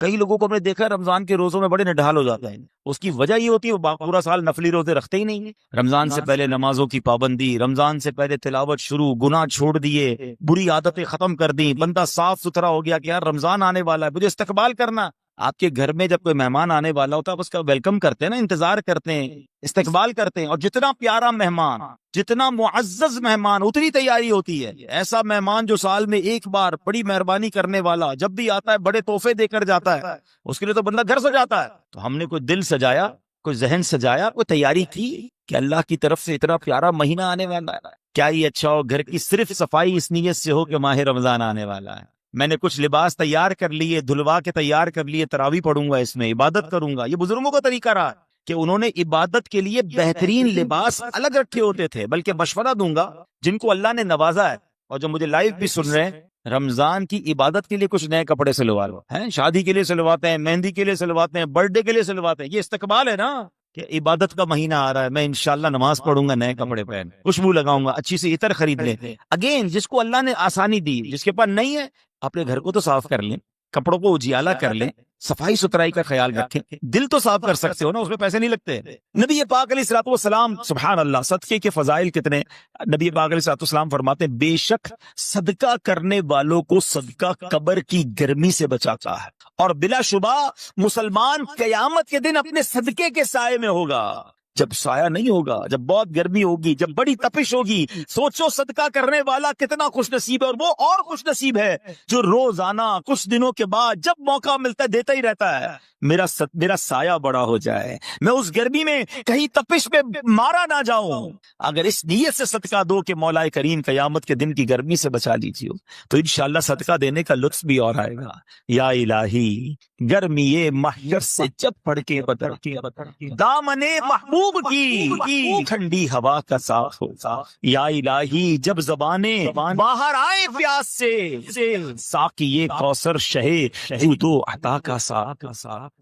کئی لوگوں کو ہم نے دیکھا رمضان کے روزوں میں بڑے نڈھال ہو جاتا ہے. اس کی وجہ یہ ہوتی ہے وہ پورا سال نفلی روزے رکھتے ہی نہیں ہیں. رمضان سے پہلے نمازوں کی پابندی، رمضان سے پہلے تلاوت شروع، گناہ چھوڑ دیے، بری عادتیں ختم کر دی، بندہ صاف ستھرا ہو گیا کہ یار رمضان آنے والا ہے، مجھے استقبال کرنا. آپ کے گھر میں جب کوئی مہمان آنے والا ہوتا ہے آپ اس کا ویلکم کرتے ہیں نا، انتظار کرتے ہیں، استقبال کرتے ہیں. اور جتنا پیارا مہمان، جتنا معزز مہمان، اتنی تیاری ہوتی ہے. ایسا مہمان جو سال میں ایک بار بڑی مہربانی کرنے والا جب بھی آتا ہے بڑے تحفے دے کر جاتا ہے، اس کے لیے تو بندہ گھر سجاتا ہے. تو ہم نے کوئی دل سجایا، کوئی ذہن سجایا، کوئی تیاری کی کہ اللہ کی طرف سے اتنا پیارا مہینہ آنے والا ہے. کیا ہی اچھا ہو گھر کی صرف صفائی اس نیت سے ہو کہ ماہ رمضان آنے والا ہے. میں نے کچھ لباس تیار کر لیے، دھلوا کے تیار کر لیے، تراویح پڑھوں گا، اس میں عبادت کروں گا. یہ بزرگوں کا طریقہ رہا کہ انہوں نے عبادت کے لیے بہترین لباس الگ رکھے ہوتے تھے. بلکہ مشورہ دوں گا جن کو اللہ نے نوازا ہے اور جو مجھے لائیو بھی سن رہے ہیں، رمضان کی عبادت کے لیے کچھ نئے کپڑے سلوا لو. شادی کے لیے سلواتے ہیں، مہندی کے لیے سلواتے ہیں، برتھ ڈے کے لیے سلواتے ہیں. یہ استقبال ہے نا کہ عبادت کا مہینہ آ رہا ہے، میں انشاءاللہ نماز پڑھوں گا، نئے کپڑے پہن، خوشبو لگاؤں گا، اچھی سی عطر خرید لیں. اگین جس کو اللہ نے آسانی دی، جس کے پاس نہیں ہے اپنے گھر کو تو صاف کر لیں، کپڑوں کو اجیالہ کر لیں، صفائی ستھرائی کا خیال رکھیں. دل تو صاف کر سکتے ہو نا، اس میں پیسے نہیں لگتے. نبی پاک علیہ الصلوۃ والسلام، سبحان اللہ، صدقے کے فضائل کتنے. نبی پاک علیہ الصلوۃ والسلام فرماتے ہیں بے شک صدقہ کرنے والوں کو صدقہ قبر کی گرمی سے بچاتا ہے، اور بلا شبہ مسلمان قیامت کے دن اپنے صدقے کے سائے میں ہوگا. جب سایہ نہیں ہوگا، جب بہت گرمی ہوگی، جب بڑی تپش ہوگی، سوچو صدقہ کرنے والا کتنا خوش نصیب ہے. اور وہ اور خوش نصیب ہے جو روزانہ کچھ دنوں کے بعد جب موقع ملتا ہے دیتا ہی رہتا ہے. میرا سایہ بڑا ہو جائے، میں اس گرمی میں کہیں تپش میں مارا نہ جاؤں. اگر اس نیت سے صدقہ دو کہ مولا کریم قیامت کے دن کی گرمی سے بچا لیجیے، تو انشاءاللہ صدقہ دینے کا لطف بھی اور آئے گا. یا الہی گرمی محشر سے جب پڑ کے بدر کے دامن محبوب کی ٹھنڈی ہوا کا ساتھ ہوتا. یا الہی جب زبانیں باہر آئے پیاس سے ساقی کوثر شہے جود و عطا کا ساتھ.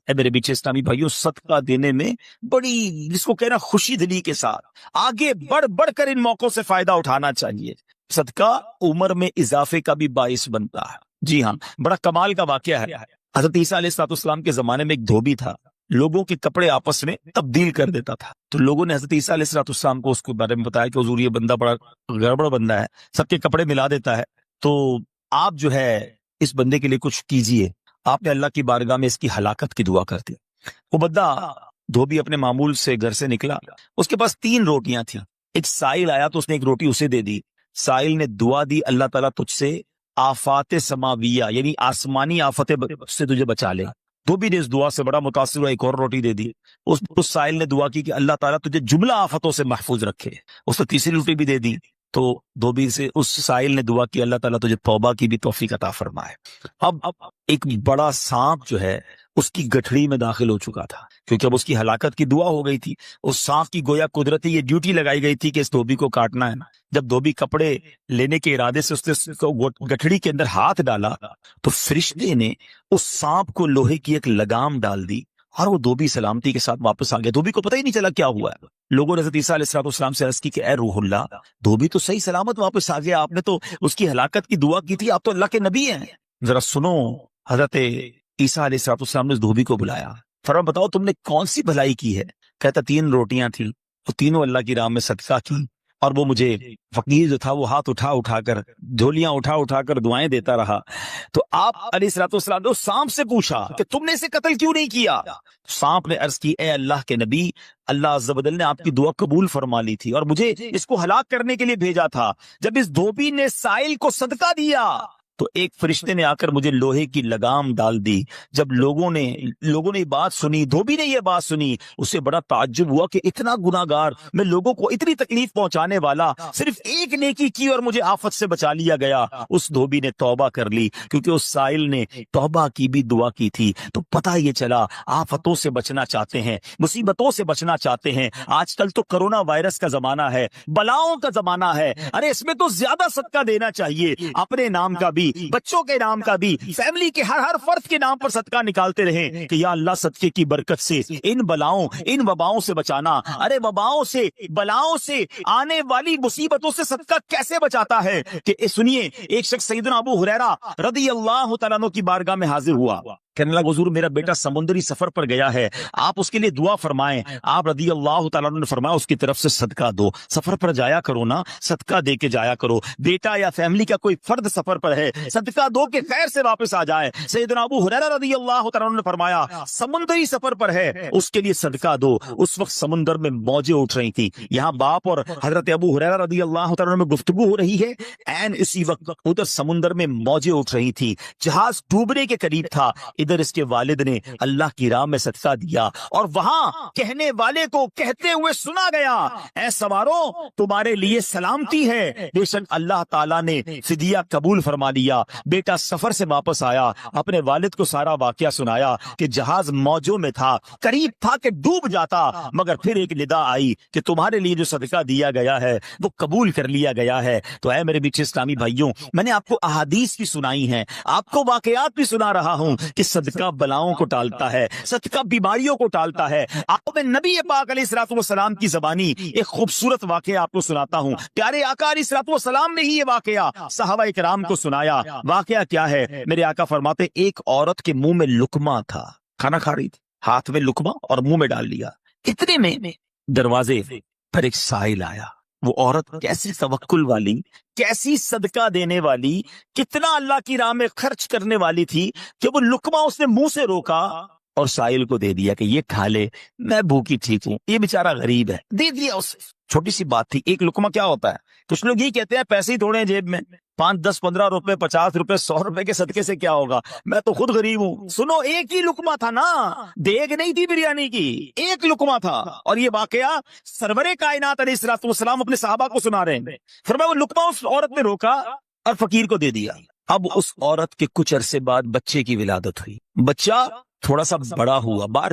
اے میرے بیچے اسلامی بھائیوں، صدقہ دینے میں بڑی جس کو کہنا خوشی دلی کے ساتھ آگے بڑھ کر ان موقعوں سے فائدہ اٹھانا چاہیے. صدقہ عمر میں اضافے کا بھی باعث بنتا ہے. جی ہاں، بڑا کمال کا واقعہ ہے. حضرت عیسیٰ علیہ السلام کے زمانے میں ایک دھوبی تھا، لوگوں کے کپڑے آپس میں تبدیل کر دیتا تھا. تو لوگوں نے حضرت عیسیٰ علیہ السلام کو اس کے بارے میں بتایا کہ حضور یہ بندہ بڑا گڑبڑ بندہ ہے، سب کے کپڑے ملا دیتا ہے، تو آپ جو ہے اس بندے کے لیے کچھ کیجئے. آپ نے اللہ کی بارگاہ میں اس کی ہلاکت کی دعا کر دی. وہ بندہ دھوبی اپنے معمول سے گھر سے نکلا، اس کے پاس 3 روٹیاں تھیں. ایک سائل آیا تو اس نے ایک روٹی اسے دے دی. سائل نے دعا دی اللہ تعالیٰ تجھ سے آفات سماویہ یعنی آسمانی آفتیں سے تجھے بچا لے. دھوبی نے اس دعا سے بڑا متاثر ہوا، ایک اور روٹی دے دی. اس سائل نے دعا کی کہ اللہ تعالیٰ تجھے جملہ آفتوں سے محفوظ رکھے. اس نے تیسری روٹی بھی دے دی. تو دھوبی سے اس سائل نے دعا کی اللہ تعالیٰ تجھے توبہ کی بھی توفیق عطا فرمائے. اب ایک بڑا سانپ جو ہے اس کی گٹھڑی میں داخل ہو چکا تھا، کیونکہ اب اس کی ہلاکت کی دعا ہو گئی تھی. اس سانپ کی گویا قدرتی یہ ڈیوٹی لگائی گئی تھی کہ اس دھوبی کو کاٹنا ہے نا. جب دھوبی کپڑے لینے کے ارادے سے اس نے گٹھڑی کے اندر ہاتھ ڈالا تو فرشتے نے اس سانپ کو لوہے کی ایک لگام ڈال دی اور وہ دھوبی سلامتی کے ساتھ واپس آ گیا. دھوبی کو پتہ ہی نہیں چلا کیا ہوا ہے. لوگوں نے حضرت عیسیٰ علیہ السلام سے عرض کی کہ اے روح اللہ، دھوبی تو صحیح سلامت واپس آ گیا، آپ نے تو اس کی ہلاکت کی دعا کی تھی، آپ تو اللہ کے نبی ہیں، ذرا سنو. حضرت عیسیٰ علیہ السلام نے اس دھوبی کو بلایا، فرمایا بتاؤ تم نے کون سی بھلائی کی ہے؟ کہتا 3 روٹیاں تھیں، وہ تینوں اللہ کی راہ میں صدقہ کی، اور وہ مجھے فقیر جو تھا وہ ہاتھ اٹھا کر جھولیاں اٹھا کر دعائیں دیتا رہا. تو آپ علیہ السلام نے اس سانپ سے پوچھا کہ تم نے اسے قتل کیوں نہیں کیا؟ سانپ نے عرض کی اے اللہ کے نبی، اللہ عز و جل نے آپ کی دعا قبول فرما لی تھی اور مجھے اس کو ہلاک کرنے کے لیے بھیجا تھا. جب اس دھوبی نے سائل کو صدقہ دیا تو ایک فرشتے نے آ کر مجھے لوہے کی لگام ڈال دی. جب لوگوں نے یہ بات سنی، دھوبی نے یہ بات سنی، اسے بڑا تعجب ہوا کہ اتنا گناہگار، میں لوگوں کو اتنی تکلیف پہنچانے والا، صرف ایک نیکی کی اور مجھے آفت سے بچا لیا گیا. اس دھوبی نے توبہ کر لی کیونکہ اس سائل نے توبہ کی بھی دعا کی تھی. تو پتہ یہ چلا آفتوں سے بچنا چاہتے ہیں، مصیبتوں سے بچنا چاہتے ہیں. آج کل تو کرونا وائرس کا زمانہ ہے، بلاؤں کا زمانہ ہے، ارے اس میں تو زیادہ صدقہ دینا چاہیے. اپنے نام کا بھی، بچوں کے نام کا بھی، فیملی کے ہر فرد کے نام پر صدقہ نکالتے رہیں کہ یا اللہ صدقے کی برکت سے ان بلاؤں، ان وباؤں سے بچانا. ارے وباؤں سے، بلاؤں سے، آنے والی مصیبتوں سے صدقہ کیسے بچاتا ہے کہ سنیے، ایک شخص سیدنا ابو ہریرہ رضی اللہ تعالیٰ عنہ کی بارگاہ میں حاضر ہوا. کہنے لگا حضور میرا بیٹا سمندری سفر پر گیا ہے، آپ اس کے لیے دعا فرمائیں۔ آپ رضی اللہ تعالیٰ عنہ نے فرمایا اس کی طرف سے صدقہ دو، سفر پر جایا کرو نا، صدقہ دے کے جایا کرو، بیٹا یا فیملی کا کوئی فرد سفر پر ہے، صدقہ دو کہ خیر سے واپس آ جائے۔ سیدنا ابو ہریرہ رضی اللہ تعالیٰ عنہ نے فرمایا سمندری سفر پر ہے اس کے لیے صدقہ دو۔ اس وقت سمندر میں موجیں اٹھ رہی تھی، یہاں باپ اور حضرت ابو ہریرہ رضی اللہ تعالیٰ عنہ میں گفتگو ہو رہی ہے، این اسی وقت ادھر سمندر میں موجیں اٹھ رہی تھی، جہاز ڈوبنے کے قریب تھا، ادھر اس کے والد نے اللہ کی راہ میں صدقہ دیا، اور وہاں کہنے والے کو کہتے ہوئے سنا گیا اے سواروں تمہارے لیے سلامتی ہے، بے شک اللہ تعالیٰ نے فدیہ قبول فرما لیا۔ بیٹا سفر سے واپس آیا، اپنے والد کو سارا واقعہ سنایا کہ جہاز موجوں میں تھا، قریب تھا کہ ڈوب جاتا، مگر پھر ایک ندا آئی کہ تمہارے لیے جو صدقہ دیا گیا ہے وہ قبول کر لیا گیا ہے۔ تو اے میرے میٹھے اسلامی بھائیوں، میں نے آپ کو احادیث بھی سنائی ہیں، آپ کو واقعات بھی سنا رہا ہوں کہ صدقہ بلاؤں کو ٹالتا ہے، صدقہ بیماریوں کو ٹالتا ہے۔ آپ میں نبی پاک علیہ الصلوۃ والسلام کی زبانی ایک خوبصورت واقعہ آپ کو سناتا ہوں۔ پیارے آقا علیہ الصلوۃ والسلام نے ہی یہ واقعہ صحابہ کرام کو سنایا۔ واقعہ کیا ہے؟ میرے آقا فرماتے ایک عورت کے منہ میں لقمہ تھا، کھانا کھا رہی تھی، ہاتھ میں لقمہ اور منہ میں ڈال لیا، اتنے میں دروازے پر ایک سائل آیا۔ وہ عورت کیسی توکل والی، کیسی صدقہ دینے والی، کتنا اللہ کی راہ میں خرچ کرنے والی تھی کہ وہ لقمہ اس نے منہ سے روکا اور سائل کو دے دیا کہ یہ کھا لے، میں بھوکی ٹھیک ہوں، یہ بیچارہ غریب ہے، دے دیا اسے۔ چھوٹی سی بات تھی، ایک لقمہ کیا ہوتا ہے؟ کچھ لوگ یہ کہتے ہیں پیسے ہی تھوڑے ہیں جیب میں، 5 10 15 روپے 50 روپے 100 روپے کے صدقے سے کیا ہوگا، میں تو خود غریب ہوں۔ سنو، ایک ہی لقمہ تھا نا، دیگ نہیں تھی بریانی کی، ایک لقمہ تھا، اور یہ واقعہ سرور کائنات علیہ الصلوۃ والسلام اپنے صحابہ کو سنا رہے ہیں۔ فرمایا وہ لقمہ اس عورت نے روکا اور فقیر کو دے دیا۔ اب اس عورت کے کچھ عرصے بعد بچے کی ولادت ہوئی، بچہ تھوڑا سا بڑا ہوا، باہر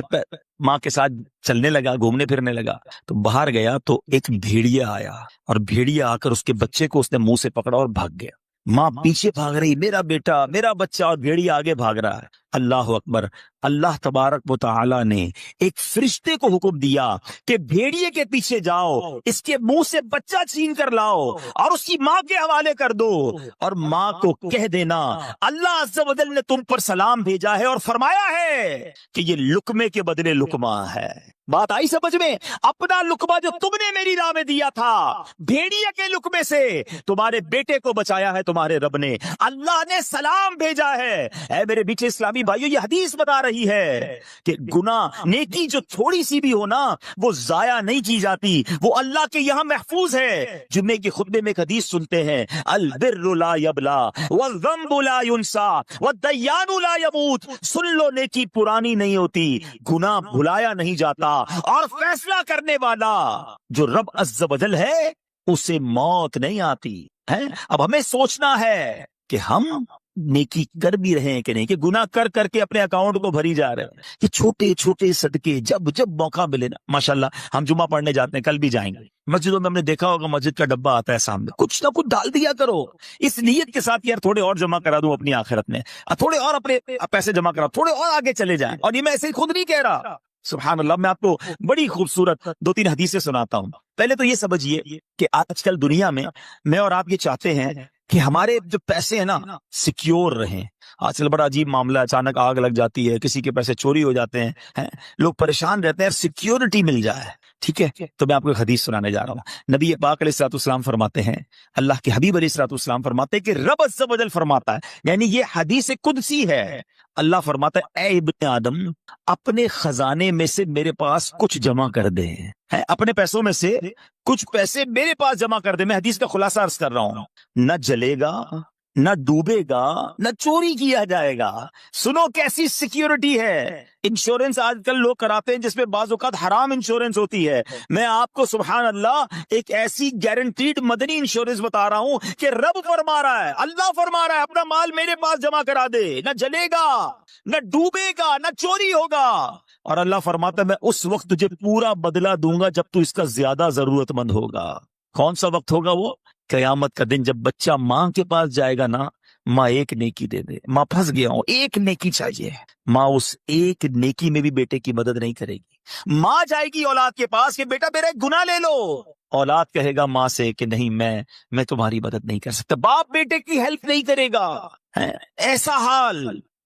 ماں کے ساتھ چلنے لگا، گھومنے پھرنے لگا، تو باہر گیا تو ایک بھیڑیا آیا، اور بھیڑیا آ کر اس کے بچے کو اس نے منہ سے پکڑا اور بھاگ گیا۔ ماں پیچھے بھاگ رہی، میرا بیٹا، میرا بچہ، اور بھیڑیا آگے بھاگ رہا ہے۔ اللہ اکبر! اللہ تبارک و تعالی نے ایک فرشتے کو حکم دیا کہ بھیڑیے کے پیچھے جاؤ، اس کے منہ سے بچہ چھین کر لاؤ اور اس کی ماں کے حوالے کر دو، اور ماں کو کہہ دینا اللہ عز و جل نے تم پر سلام بھیجا ہے اور فرمایا ہے کہ یہ لقمے کے بدلے لقمہ ہے۔ بات آئی سمجھ میں؟ اپنا لقمہ جو تم نے میری راہ میں دیا تھا، بھیڑیے کے لقمے سے تمہارے بیٹے کو بچایا ہے تمہارے رب نے، اللہ نے سلام بھیجا ہے۔ اے میرے بیچے اسلامی بھائیو، یہ حدیث بتا رہی ہے کہ گناہ، نیکی جو تھوڑی سی بھی ہو نا، وہ ضائع نہیں کی جاتی، وہ اللہ کے یہاں محفوظ ہے۔ جمعے کے خطبے میں ایک حدیث سنتے ہیں، البر لا یبلا والذنب لا ینسا والدیان لا یموت۔ سن لو، نیکی پرانی نہیں ہوتی، گناہ بھلایا نہیں جاتا، اور فیصلہ کرنے والا جو رب عز و جل ہے اسے موت نہیں آتی ہے۔ اب ہمیں سوچنا ہے کہ ہم نیکی کر بھی رہے ہیں کہ نہیں، کہ گناہ کر کر کے اپنے اکاؤنٹ کو بھری جا رہے ہیں۔ کہ چھوٹے چھوٹے صدقے جب جب موقع ملے نا، ماشاءاللہ ہم جمعہ پڑھنے جاتے ہیں، کل بھی جائیں گے، مسجدوں میں ہم نے دیکھا ہوگا مسجد کا ڈبہ آتا ہے سامنے، کچھ نہ کچھ ڈال دیا کرو، اس نیت کے ساتھ یار تھوڑے اور جمع کرا دوں اپنی آخرت میں، تھوڑے اور اپنے پیسے جمع کرا، تھوڑے اور آگے چلے جائیں۔ اور یہ میں ایسے ہی خود نہیں کہہ رہا، سبحان اللہ، میں آپ کو بڑی خوبصورت 2-3 حدیثیں سناتا ہوں۔ پہلے تو یہ سمجھیے کہ آج کل دنیا میں میں اور آپ یہ چاہتے ہیں کہ ہمارے جو پیسے ہیں نا سیکیور رہیں۔ آج کل بڑا عجیب معاملہ ہے، اچانک آگ لگ جاتی ہے، کسی کے پیسے چوری ہو جاتے ہیں، لوگ پریشان رہتے ہیں، سیکیورٹی مل جائے، ٹھیک ہے؟ تو میں آپ کو ایک حدیث سنانے جا رہا ہوں۔ نبی پاک علیہ الصلوۃ والسلام فرماتے ہیں، اللہ کے حبیب علیہ الصلوۃ والسلام فرماتے ہیں کہ رب عز و جل فرماتا ہے، یعنی یہ حدیث قدسی ہے، اللہ فرماتا ہے اے ابن آدم، اپنے خزانے میں سے میرے پاس کچھ جمع کر دے، اپنے پیسوں میں سے کچھ پیسے میرے پاس جمع کر دے۔ میں حدیث کا خلاصہ عرض کر رہا ہوں، نہ جلے گا، نہ ڈوبے گا، نہ چوری کیا جائے گا۔ سنو کیسی سیکیورٹی ہے۔ انشورنس آج کل لوگ کراتے ہیں جس میں بعض اوقات حرام انشورنس ہوتی ہے، میں آپ کو سبحان اللہ ایک ایسی گارنٹیڈ مدنی انشورنس بتا رہا ہوں کہ رب فرما رہا ہے، اللہ فرما رہا ہے اپنا مال میرے پاس جمع کرا دے، نہ جلے گا، نہ ڈوبے گا، نہ چوری ہوگا، اور اللہ فرماتا ہے میں اس وقت تجھے پورا بدلہ دوں گا جب تو اس کا زیادہ ضرورت مند ہوگا۔ کون سا وقت ہوگا وہ؟ قیامت کا دن، جب بچہ ماں کے پاس جائے گا نا، ماں ایک نیکی دے دے، ماں پھنس گیا ہوں، ایک نیکی چاہیے، ماں اس ایک نیکی میں بھی بیٹے کی مدد نہیں کرے گی۔ ماں جائے گی اولاد کے پاس کہ بیٹا میرا ایک گناہ لے لو، اولاد کہے گا ماں سے کہ نہیں، میں تمہاری مدد نہیں کر سکتا، باپ بیٹے کی ہیلپ نہیں کرے گا۔ ایسا حال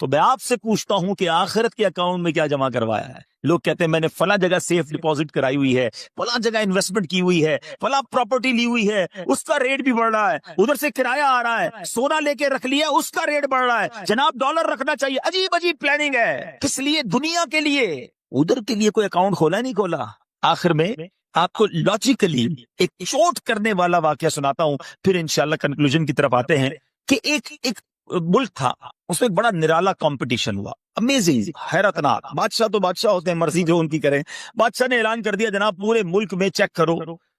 تو میں آپ سے پوچھتا ہوں کہ آخرت کے اکاؤنٹ میں کیا جمع کروایا ہے؟ لوگ کہتے ہیں میں نے فلاں جگہ سیف ڈپازٹ کرائی ہوئی ہے، فلاں جگہ انویسٹمنٹ کی ہوئی ہے، فلاں پراپرٹی لی ہوئی ہے، اس کا ریٹ بھی بڑھ رہا ہے، ادھر سے کرایہ آ رہا ہے، سونا لے کے رکھ لیا اس کا ریٹ بڑھ رہا ہے، جناب ڈالر رکھنا چاہیے، عجیب عجیب پلاننگ ہے، کس لیے؟ دنیا کے لیے، ادھر کے لیے کوئی اکاؤنٹ کھولا نہیں کھولا۔ آخر میں آپ کو لاجیکلی ایک چوٹ کرنے والا واقعہ سناتا ہوں، پھر انشاءاللہ کنکلوژن کی طرف آتے ہیں کہ ایک ملک تھا، اس میں ایک بڑا نرالا کمپٹیشن ہوا، امیزنگ، حیرت ناک۔ بادشاہ تو بادشاہ ہوتے ہیں، مرضی جو ان کی کریں۔ بادشاہ نے اعلان کر دیا جناب پورے ملک میں چیک کرو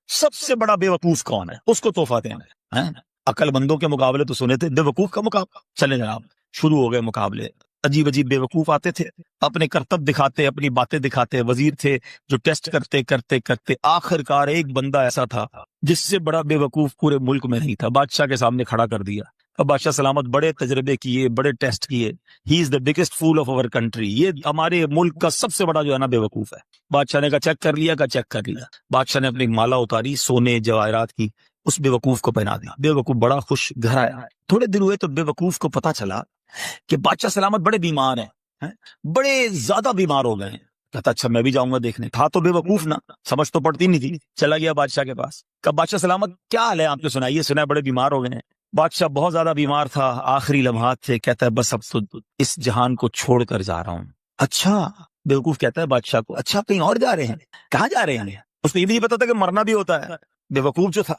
سب سے بڑا بے وقوف کون ہے، اس کو تحفہ دینا ہے۔ عقل مندوں کے مقابلے تو سنے تھے، بے وقوف کا مقابلہ، چلے جناب شروع ہو گئے مقابلے۔ عجیب عجیب بے وقوف آتے تھے، اپنے کرتب دکھاتے، اپنی باتیں دکھاتے۔ وزیر تھے جو ٹیسٹ کرتے کرتے کرتے آخر کار ایک بندہ ایسا تھا جس سے بڑا بے وقوف پورے ملک میں نہیں تھا، بادشاہ کے سامنے کھڑا کر دیا۔ اب بادشاہ سلامت بڑے تجربے کیے، بڑے ٹیسٹ کیے، he is the biggest fool of our country, یہ ہمارے ملک کا سب سے بڑا جو ہے نا بے وقوف ہے۔ بادشاہ نے کہا چیک کر لیا، کہا چیک کر لیا۔ بادشاہ نے اپنی مالا اتاری سونے جواہرات کی، اس بے وقوف کو پہنا دیا۔ بے وقوف بڑا خوش، گھر آیا۔ تھوڑے دن ہوئے تو بے وقوف کو پتا چلا کہ بادشاہ سلامت بڑے بیمار ہیں، بڑے زیادہ بیمار ہو گئے ہیں۔ کہتا اچھا میں بھی جاؤں گا دیکھنے۔ تھا تو بے وقوف نا، سمجھ تو پڑتی نہیں تھی۔ چلا گیا بادشاہ کے پاس، کہا بادشاہ سلامت کیا حال ہے آپ کے؟ سنائیے، سنا ہے بڑے بیمار ہو گئے ہیں۔ بادشاہ بہت زیادہ بیمار تھا، آخری لمحات تھے، کہتا ہے بس اب تو اس جہان کو چھوڑ کر جا رہا ہوں۔ اچھا، بیوقوف کہتا ہے بادشاہ کو اچھا کہیں اور جا رہے ہیں؟ کہاں جا رہے ہیں؟ اس کو یہ بھی نہیں پتا تھا کہ مرنا بھی ہوتا ہے، بیوقوف جو تھا۔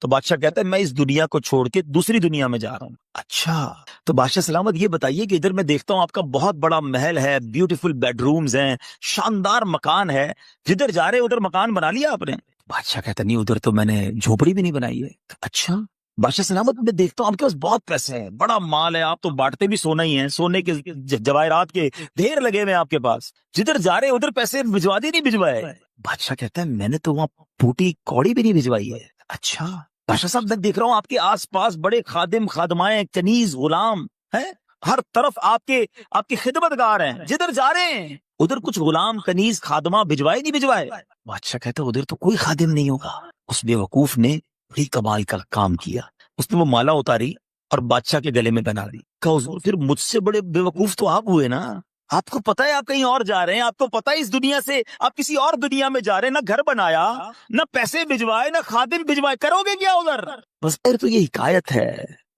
تو بادشاہ کہتا ہے میں اس دنیا کو چھوڑ کے دوسری دنیا میں جا رہا ہوں۔ اچھا، تو بادشاہ سلامت یہ بتائیے کہ ادھر میں دیکھتا ہوں آپ کا بہت بڑا محل ہے، بیوٹیفل بیڈ رومز ہیں، شاندار مکان ہے، جدھر جا رہے ادھر مکان بنا لیا آپ نے؟ بادشاہ کہتا نہیں، ادھر تو میں نے جھوپڑی بھی نہیں بنائی ہے۔ اچھا بادشاہ سلامت میں دیکھتا ہوں آپ کے پاس بہت پیسے ہیں، بڑا مال ہے، آپ تو بانٹتے بھی سونا ہی ہیں، سونے کے جواہرات کے ڈھیر لگے ہوئے آپ کے پاس، جدھر جا رہے ادھر پیسے بھجوا دی نہیں بھجوائے؟ بادشاہ کہتا ہے میں نے تو وہاں پھوٹی کوڑی بھی نہیں بھجوائی ہے۔ اچھا بادشاہ صاحب میں دیکھ رہا ہوں آپ کے آس پاس بڑے خادم خادمائیں، کنیز غلام ہیں، ہر طرف آپ کے خدمت گار ہیں، جدھر جا رہے ہیں ادھر کچھ غلام کنیز خادمہ بھجوائے نہیں بھجوائے؟ بادشاہ کہتا ہے ادھر تو کوئی خادم نہیں ہوگا۔ اس بے وقوف نے بڑی کمال کا کام کیا، اس نے وہ مالا اتاری اور بادشاہ کے گلے میں پہنا دی۔ کہا حضور پھر مجھ سے بڑے بے وقوف تو آپ ہوئے نا، آپ کو پتا ہے آپ کہیں اور جا رہے ہیں، آپ کو پتا ہے اس دنیا سے آپ کسی اور دنیا میں جا رہے ہیں، نہ گھر بنایا، نہ پیسے بھجوائے، نہ خادم بھجوائے، کرو گے کیا ادھر؟ بس پھر تو یہ حکایت ہے،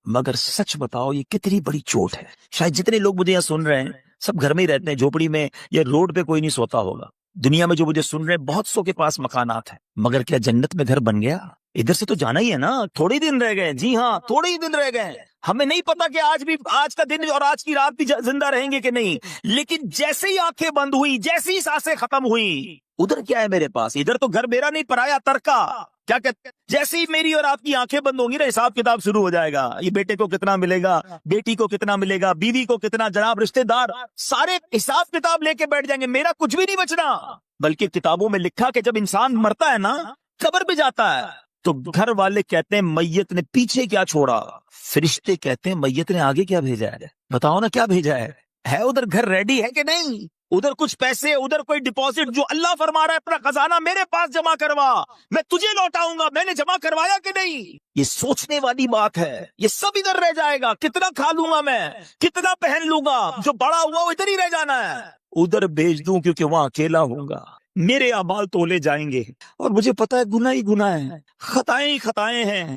مگر سچ بتاؤ یہ کتنی بڑی چوٹ ہے۔ شاید جتنے لوگ مجھے یہاں سن رہے ہیں سب گھر میں ہی رہتے ہیں، جھوپڑی میں یا روڈ پہ کوئی نہیں سوتا ہوگا۔ دنیا میں جو مجھے سن رہے ہیں بہت سو کے پاس مکانات ہیں، مگر کیا جنت میں گھر بن گیا؟ ادھر سے تو جانا ہی ہے نا، تھوڑے دن رہ گئے، جی ہاں تھوڑے ہی دن رہ گئے، ہمیں نہیں پتا کہ آج کا دن اور آج کی رات بھی زندہ رہیں گے کہ نہیں، لیکن جیسے ہی آنکھیں بند ہوئی، جیسے ہی سانسیں ختم ہوئی، ادھر کیا ہے میرے پاس؟ ادھر تو گھر میرا نہیں، پرایا ترکا۔ کیا کہتے ہیں؟ جیسے ہی میری اور آپ کی آنکھیں بند ہوں گی نا، حساب کتاب شروع ہو جائے گا، یہ بیٹے کو کتنا ملے گا، بیٹی کو کتنا ملے گا، بیوی کو کتنا، جناب رشتہ دار سارے حساب کتاب لے کے بیٹھ جائیں گے، میرا کچھ بھی نہیں بچنا۔ بلکہ کتابوں میں لکھا کہ جب انسان مرتا ہے نا، قبر پہ جاتا ہے تو گھر والے کہتے ہیں میت نے پیچھے کیا چھوڑا، فرشتے کہتے ہیں میت نے آگے کیا بھیجا ہے، بتاؤ نا کیا بھیجا ہے ادھر گھر ریڈی ہے کہ نہیں؟ ادھر کچھ پیسے، ادھر کوئی ڈپازٹ، جو اللہ فرما رہا ہے اپنا خزانہ میرے پاس جمع کروا، میں تجھے لوٹاؤں گا، میں نے جمع کروایا کہ نہیں؟ یہ سوچنے والی بات ہے، یہ سب ادھر رہ جائے گا، کتنا کھا لوں گا میں، کتنا پہن لوں گا، جو بڑا ہوا وہ ادھر ہی رہ جانا ہے، ادھر بھیج دوں کیونکہ وہاں اکیلا ہوں گا، میرے اعمال تولے جائیں گے اور مجھے پتا ہے گناہ ہی گناہ ہے، خطائیں ہی خطائیں ہیں،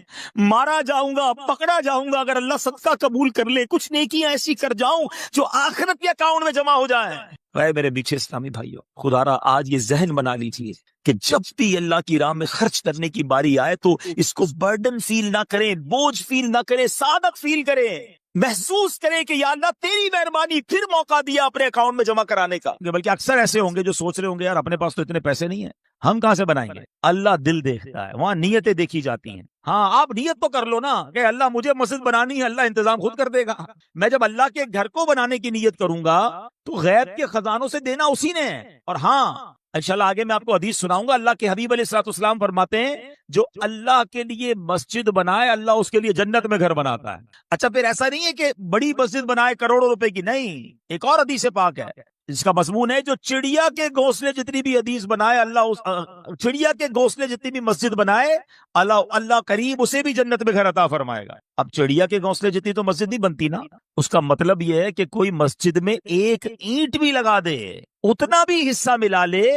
مارا جاؤں گا، پکڑا جاؤں گا، اگر اللہ صدقہ قبول کر لے، کچھ نیکیاں ایسی کر جاؤں جو آخرت کے اکاؤنٹ میں جمع ہو جائیں۔ اے میرے پیچھے اسلامی بھائیوں، خدا را آج یہ ذہن بنا لیجیے کہ جب بھی اللہ کی راہ میں خرچ کرنے کی باری آئے تو اس کو برڈن فیل نہ کریں، بوجھ فیل نہ کریں، سعادت فیل کریں، محسوس کریں کہ یا اللہ تیری مہربانی، پھر موقع دیا اپنے اکاؤنٹ میں جمع کرانے کا۔ بلکہ اکثر ایسے ہوں گے جو سوچ رہے ہوں گے یار اپنے پاس تو اتنے پیسے نہیں ہیں، ہم کہاں سے بنائیں گے؟ اللہ دل دیکھتا ہے، وہاں نیتیں دیکھی جاتی ہیں۔ ہاں آپ نیت تو کر لو نا کہ اللہ مجھے مسجد بنانی ہے، اللہ انتظام خود کر دے گا۔ میں جب اللہ کے گھر کو بنانے کی نیت کروں گا تو غیب کے خزانوں سے دینا اسی نے ہے۔ اور ہاں انشاءاللہ آگے میں آپ کو حدیث سناؤں گا، اللہ کے حبیب علیہ الصلوۃ والسلام فرماتے ہیں جو اللہ کے لیے مسجد بنائے اللہ اس کے لیے جنت میں گھر بناتا ہے۔ اچھا پھر ایسا نہیں ہے کہ بڑی مسجد بنائے کروڑوں روپے کی، نہیں، ایک اور حدیث پاک ہے اس کا مضمون ہے جو چڑیا کے گھونسلے جتنی بھی حدیث بنائے اللہ چڑیا کے گھونسلے جتنی بھی مسجد بنائے اللہ قریب اسے بھی جنت میں گھر عطا فرمائے گا۔ اب چڑیا کے گھونسلے جتنی تو مسجد نہیں بنتی نا، اس کا مطلب یہ ہے کہ کوئی مسجد میں ایک اینٹ بھی لگا دے، اتنا بھی حصہ ملا لے،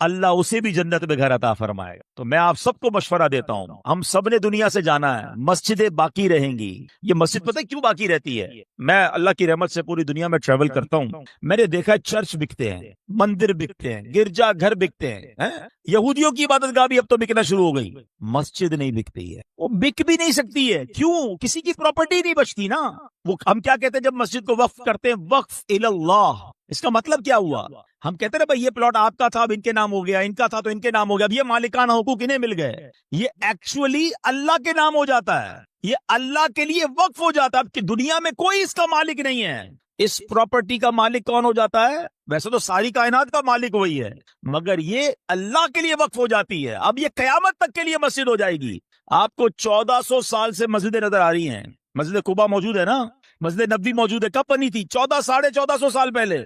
اللہ اسے بھی جنت میں گھر عطا فرمائے گا۔ تو میں آپ سب کو مشورہ دیتا ہوں، ہم سب نے دنیا سے جانا ہے، مسجدیں باقی رہیں گی۔ یہ مسجد پتہ ہے کیوں باقی رہتی ہے؟ میں اللہ کی رحمت سے پوری دنیا میں ٹریول کرتا ہوں، میں نے دیکھا ہے چرچ بکتے ہیں، مندر بکتے ہیں، گرجا گھر بکتے ہیں، یہودیوں کی عبادت گاہ بھی اب تو بکنا شروع ہو گئی، مسجد نہیں بکتی ہے، وہ بک بھی نہیں سکتی ہے۔ کیوں؟ کسی کی پراپرٹی نہیں بچتی نا۔ وہ ہم کیا کہتے ہیں جب مسجد کو وقف کرتے ہیں؟ وقف اللہ۔ اس کا مطلب کیا ہوا؟ ہم کہتے ہیں بھائی یہ پلاٹ آپ کا تھا، اب ان کے نام ہو گیا، ان کا تھا تو ان کے نام ہو گیا، اب یہ مالکانہ حقوق انہیں مل گئے۔ یہ ایکچولی اللہ کے نام ہو جاتا ہے، یہ اللہ کے لیے وقف ہو جاتا ہے۔ اب کہ دنیا میں کوئی اس کا مالک نہیں ہے۔ اس پراپرٹی کا مالک کون ہو جاتا ہے؟ ویسے تو ساری کائنات کا مالک وہی ہے، مگر یہ اللہ کے لیے وقف ہو جاتی ہے۔ اب یہ قیامت تک کے لیے مسجد ہو جائے گی۔ آپ کو 1400 سال سے مسجدیں نظر آ رہی ہیں۔ مسجد قباء موجود ہے نا، مسجد نبوی موجود ہے، کب بنی تھی؟ 1400 سال پہلے۔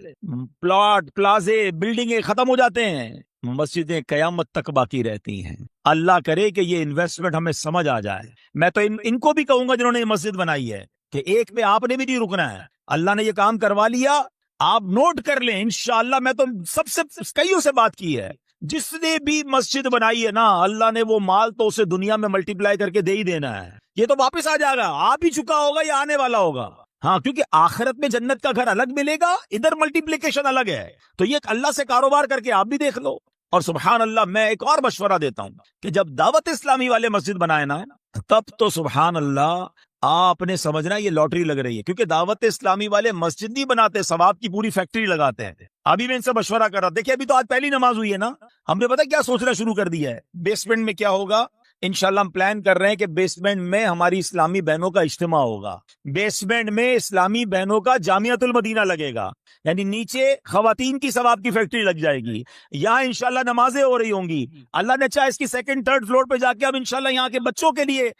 پلاٹ، پلازے، بلڈنگیں ختم ہو جاتے ہیں، مسجدیں قیامت تک باقی رہتی ہیں۔ اللہ کرے کہ یہ انویسٹمنٹ ہمیں سمجھ آ جائے۔ میں تو ان کو بھی کہوں گا جنہوں نے یہ مسجد بنائی ہے کہ ایک پہ آپ نے بھی نہیں رکنا ہے۔ اللہ نے یہ کام کروا لیا، آپ نوٹ کر لیں انشاءاللہ۔ میں تو سب سے کئیوں سے بات کی ہے، جس نے بھی مسجد بنائی ہے نا، اللہ نے وہ مال تو اسے دنیا میں ملٹی پلائی کر کے دے ہی دینا ہے۔ یہ تو واپس آ جائے گا، آ بھی چکا ہوگا یا آنے والا ہوگا۔ ہاں، کیونکہ آخرت میں جنت کا گھر الگ ملے گا، ادھر ملٹیپلیکیشن الگ ہے۔ تو یہ اللہ سے کاروبار کر کے آپ بھی دیکھ لو۔ اور سبحان اللہ، میں ایک اور مشورہ دیتا ہوں کہ جب دعوت اسلامی والے مسجد بنائے نا، تب تو سبحان اللہ آپ نے سمجھنا یہ لاٹری لگ رہی ہے، کیونکہ دعوت اسلامی والے مسجد نہیں بناتے، ثواب کی پوری فیکٹری لگاتے ہیں۔ ابھی میں ان سے مشورہ کر رہا، دیکھیں ابھی تو آج پہلی نماز ہوئی ہے نا، ہم نے پتہ کیا سوچنا شروع کر دیا ہے؟ بیسمنٹ میں کیا ہوگا؟ انشاءاللہ ہم پلان کر رہے ہیں کہ بیسمنٹ میں ہماری اسلامی بہنوں کا اجتماع ہوگا، بیسمنٹ میں اسلامی بہنوں کا جامعۃ المدینہ لگے گا، یعنی نیچے خواتین کی ثواب کی فیکٹری لگ جائے گی، یہاں انشاءاللہ نمازیں ہو رہی ہوں گی۔ اللہ نے چاہا اس کی سیکنڈ تھرڈ فلور پہ جا کے اب انشاءاللہ یہاں کے بچوں کے لیے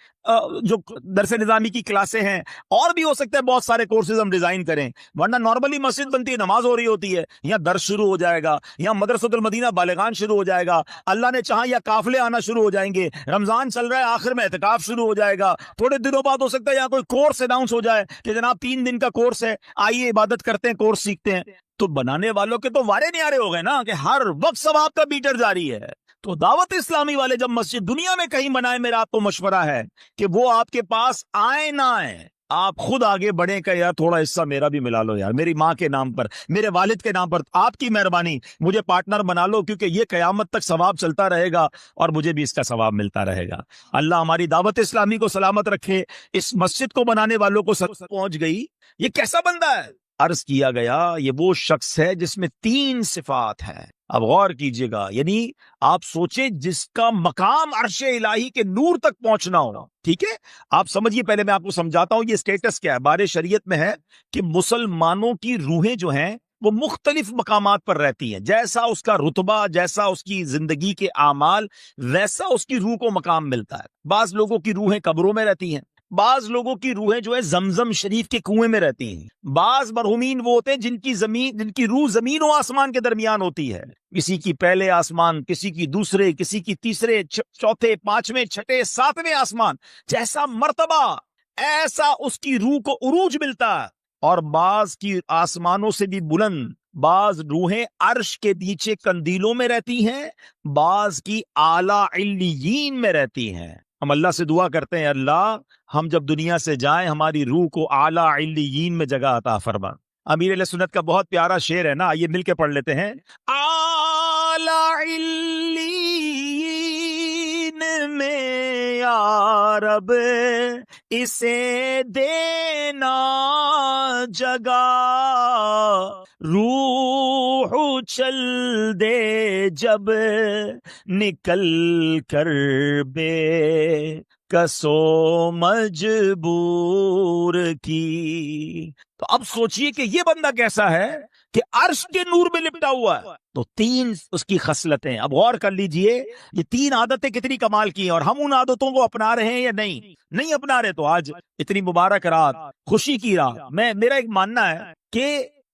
جو درس نظامی کی کلاسیں ہیں، اور بھی ہو سکتا ہے بہت سارے کورسز ہم ڈیزائن کریں، ورنہ نارملی مسجد بنتی ہے، نماز ہو رہی ہوتی ہے، یہاں درس شروع ہو جائے گا، یہاں مدرسۃ المدینہ بالغان شروع ہو جائے گا، اللہ نے چاہا یا قافلے آنا شروع ہو جائیں گے، رمضان چل رہا ہے آخر میں اعتکاف شروع ہو جائے گا، تھوڑے دنوں بعد ہو سکتا ہے یہاں کوئی کورس اناؤنس ہو جائے کہ جناب 3 دن کا کورس ہے، آئیے عبادت کرتے ہیں، کورس سیکھتے ہیں۔ تو بنانے والوں کے تو وارے نیارے ہو گئے نا کہ ہر وقت ثواب کا بیٹر جاری ہے۔ تو دعوت اسلامی والے جب مسجد دنیا میں کہیں بنائے، میرا آپ کو مشورہ ہے کہ وہ آپ کے پاس آئے نہ آئے، آپ خود آگے بڑھیں کہ یار تھوڑا حصہ میرا بھی ملا لو، یار میری ماں کے نام پر، میرے والد کے نام پر، آپ کی مہربانی مجھے پارٹنر بنا لو، کیونکہ یہ قیامت تک ثواب چلتا رہے گا اور مجھے بھی اس کا ثواب ملتا رہے گا۔ اللہ ہماری دعوت اسلامی کو سلامت رکھے۔ اس مسجد کو بنانے والوں کو سب پہنچ گئی، یہ کیسا بندہ ہے؟ عرض کیا گیا یہ وہ شخص ہے جس میں 3 صفات ہے۔ اب غور کیجئے گا، یعنی آپ سوچیں جس کا مقام عرش الہی کے نور تک پہنچنا ہو، ٹھیک ہے؟ آپ سمجھیے، پہلے میں آپ کو سمجھاتا ہوں یہ سٹیٹس کیا ہے۔ بار شریعت میں ہے کہ مسلمانوں کی روحیں جو ہیں وہ مختلف مقامات پر رہتی ہیں، جیسا اس کا رتبہ، جیسا اس کی زندگی کے اعمال، ویسا اس کی روح کو مقام ملتا ہے۔ بعض لوگوں کی روحیں قبروں میں رہتی ہیں، بعض لوگوں کی روحیں جو ہے زمزم شریف کے کنویں میں رہتی ہیں، بعض مرحومین وہ ہوتے ہیں جن کی روح زمین و آسمان کے درمیان ہوتی ہے، کسی کی پہلے آسمان، کسی کی دوسرے، کسی کی تیسرے، چوتھے، پانچویں، چھٹے، ساتویں آسمان، جیسا مرتبہ ایسا اس کی روح کو عروج ملتا ہے۔ اور بعض کی آسمانوں سے بھی بلند، بعض روحیں عرش کے نیچے قندیلوں میں رہتی ہیں، بعض کی اعلیٰ علیین میں رہتی ہیں۔ ہم اللہ سے دعا کرتے ہیں اللہ ہم جب دنیا سے جائیں ہماری روح کو اعلیٰ علیین میں جگہ عطا فرما۔ امیر اہل سنت کا بہت پیارا شعر ہے نا، آئیے مل کے پڑھ لیتے ہیں۔ اعلیٰ علیین میں یا رب اسے دینا جگہ، روح چل دے جب نکل کر بے کسو مجبور کی۔ تو اب سوچئے کہ یہ بندہ کیسا ہے کہ عرش کے نور میں لپٹا ہوا ہے۔ تو 3 اس کی خصلتیں، اب غور کر لیجئے یہ 3 عادتیں کتنی کمال کی ہیں، اور ہم ان عادتوں کو اپنا رہے ہیں یا نہیں اپنا رہے۔ تو آج اتنی مبارک رات، خوشی کی رات، میرا ایک ماننا ہے کہ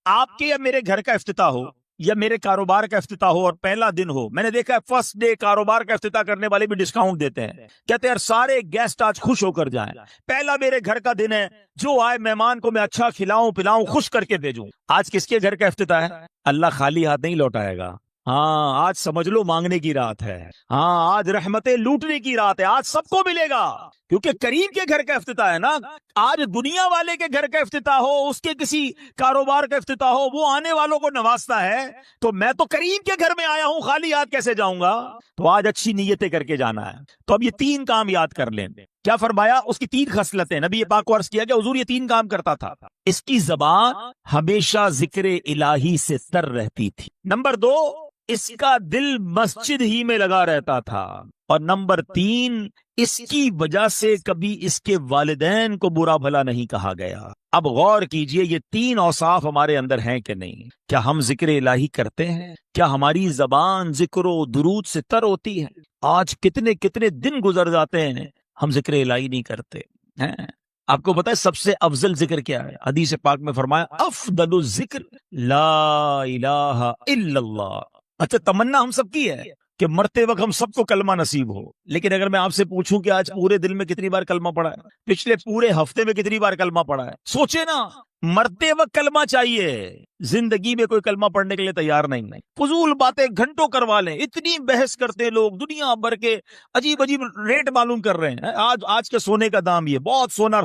آپ کے یا میرے گھر کا افتتاح ہو، یا میرے کاروبار کا افتتاح ہو اور پہلا دن ہو، میں نے دیکھا ہے فرسٹ ڈے کاروبار کا افتتاح کرنے والے بھی ڈسکاؤنٹ دیتے ہیں، کہتے ہیں یار سارے گیسٹ آج خوش ہو کر جائیں، پہلا میرے گھر کا دن ہے، جو آئے مہمان کو میں اچھا کھلاؤں پلاؤں خوش کر کے بھیجوں۔ آج کس کے گھر کا افتتاح ہے؟ اللہ خالی ہاتھ نہیں لوٹائے گا۔ ہاں آج سمجھ لو مانگنے کی رات ہے، ہاں آج رحمتیں لوٹنے کی رات ہے، آج سب کو ملے گا، کیونکہ کریم کے گھر کا افتتاح ہے نا۔ آج دنیا والے کے گھر کا افتتاح ہو، اس کے کسی کاروبار کا افتتاح ہو، وہ آنے والوں کو نوازتا ہے، تو میں تو کریم کے گھر میں آیا ہوں، خالی ہاتھ کیسے جاؤں گا؟ تو آج اچھی نیتیں کر کے جانا ہے۔ تو اب یہ 3 کام یاد کر لیں۔ کیا فرمایا؟ اس کی 3 خصلتیں، نبی پاک کو عرض کیا کہ حضور یہ 3 کام کرتا تھا۔ اس کی زبان ہمیشہ ذکر الہی سے تر رہتی تھی۔ نمبر 2، اس کا دل مسجد ہی میں لگا رہتا تھا، اور نمبر 3، اس کی وجہ سے کبھی اس کے والدین کو برا بھلا نہیں کہا گیا۔ اب غور کیجئے یہ 3 اوصاف ہمارے اندر ہیں کہ نہیں؟ کیا ہم ذکر الہی کرتے ہیں؟ کیا ہماری زبان ذکر و درود سے تر ہوتی ہے؟ آج کتنے کتنے دن گزر جاتے ہیں ہم ذکر الہی نہیں کرتے ہیں۔ آپ کو پتا ہے سب سے افضل ذکر کیا ہے؟ حدیث پاک میں فرمایا افضل الذکر لا الہ الا اللہ۔ اچھا تمنا ہم سب کی ہے کہ مرتے وقت ہم سب کو کلمہ نصیب ہو، لیکن اگر میں آپ سے پوچھوں کہ آج پورے دن میں کتنی بار کلمہ پڑھا ہے، پچھلے پورے ہفتے میں کتنی بار کلمہ پڑھا ہے؟ سوچے نا، مرتے وقت کلمہ چاہیے، زندگی میں کوئی کلمہ پڑھنے کے لیے تیار نہیں۔ فضول باتیں گھنٹوں کروا لیں، اتنی بحث کرتے ہیں لوگ، دنیا بھر کے عجیب عجیب ریٹ معلوم کر رہے ہیں۔ آج کے سونے کا دام یہ بہت سونا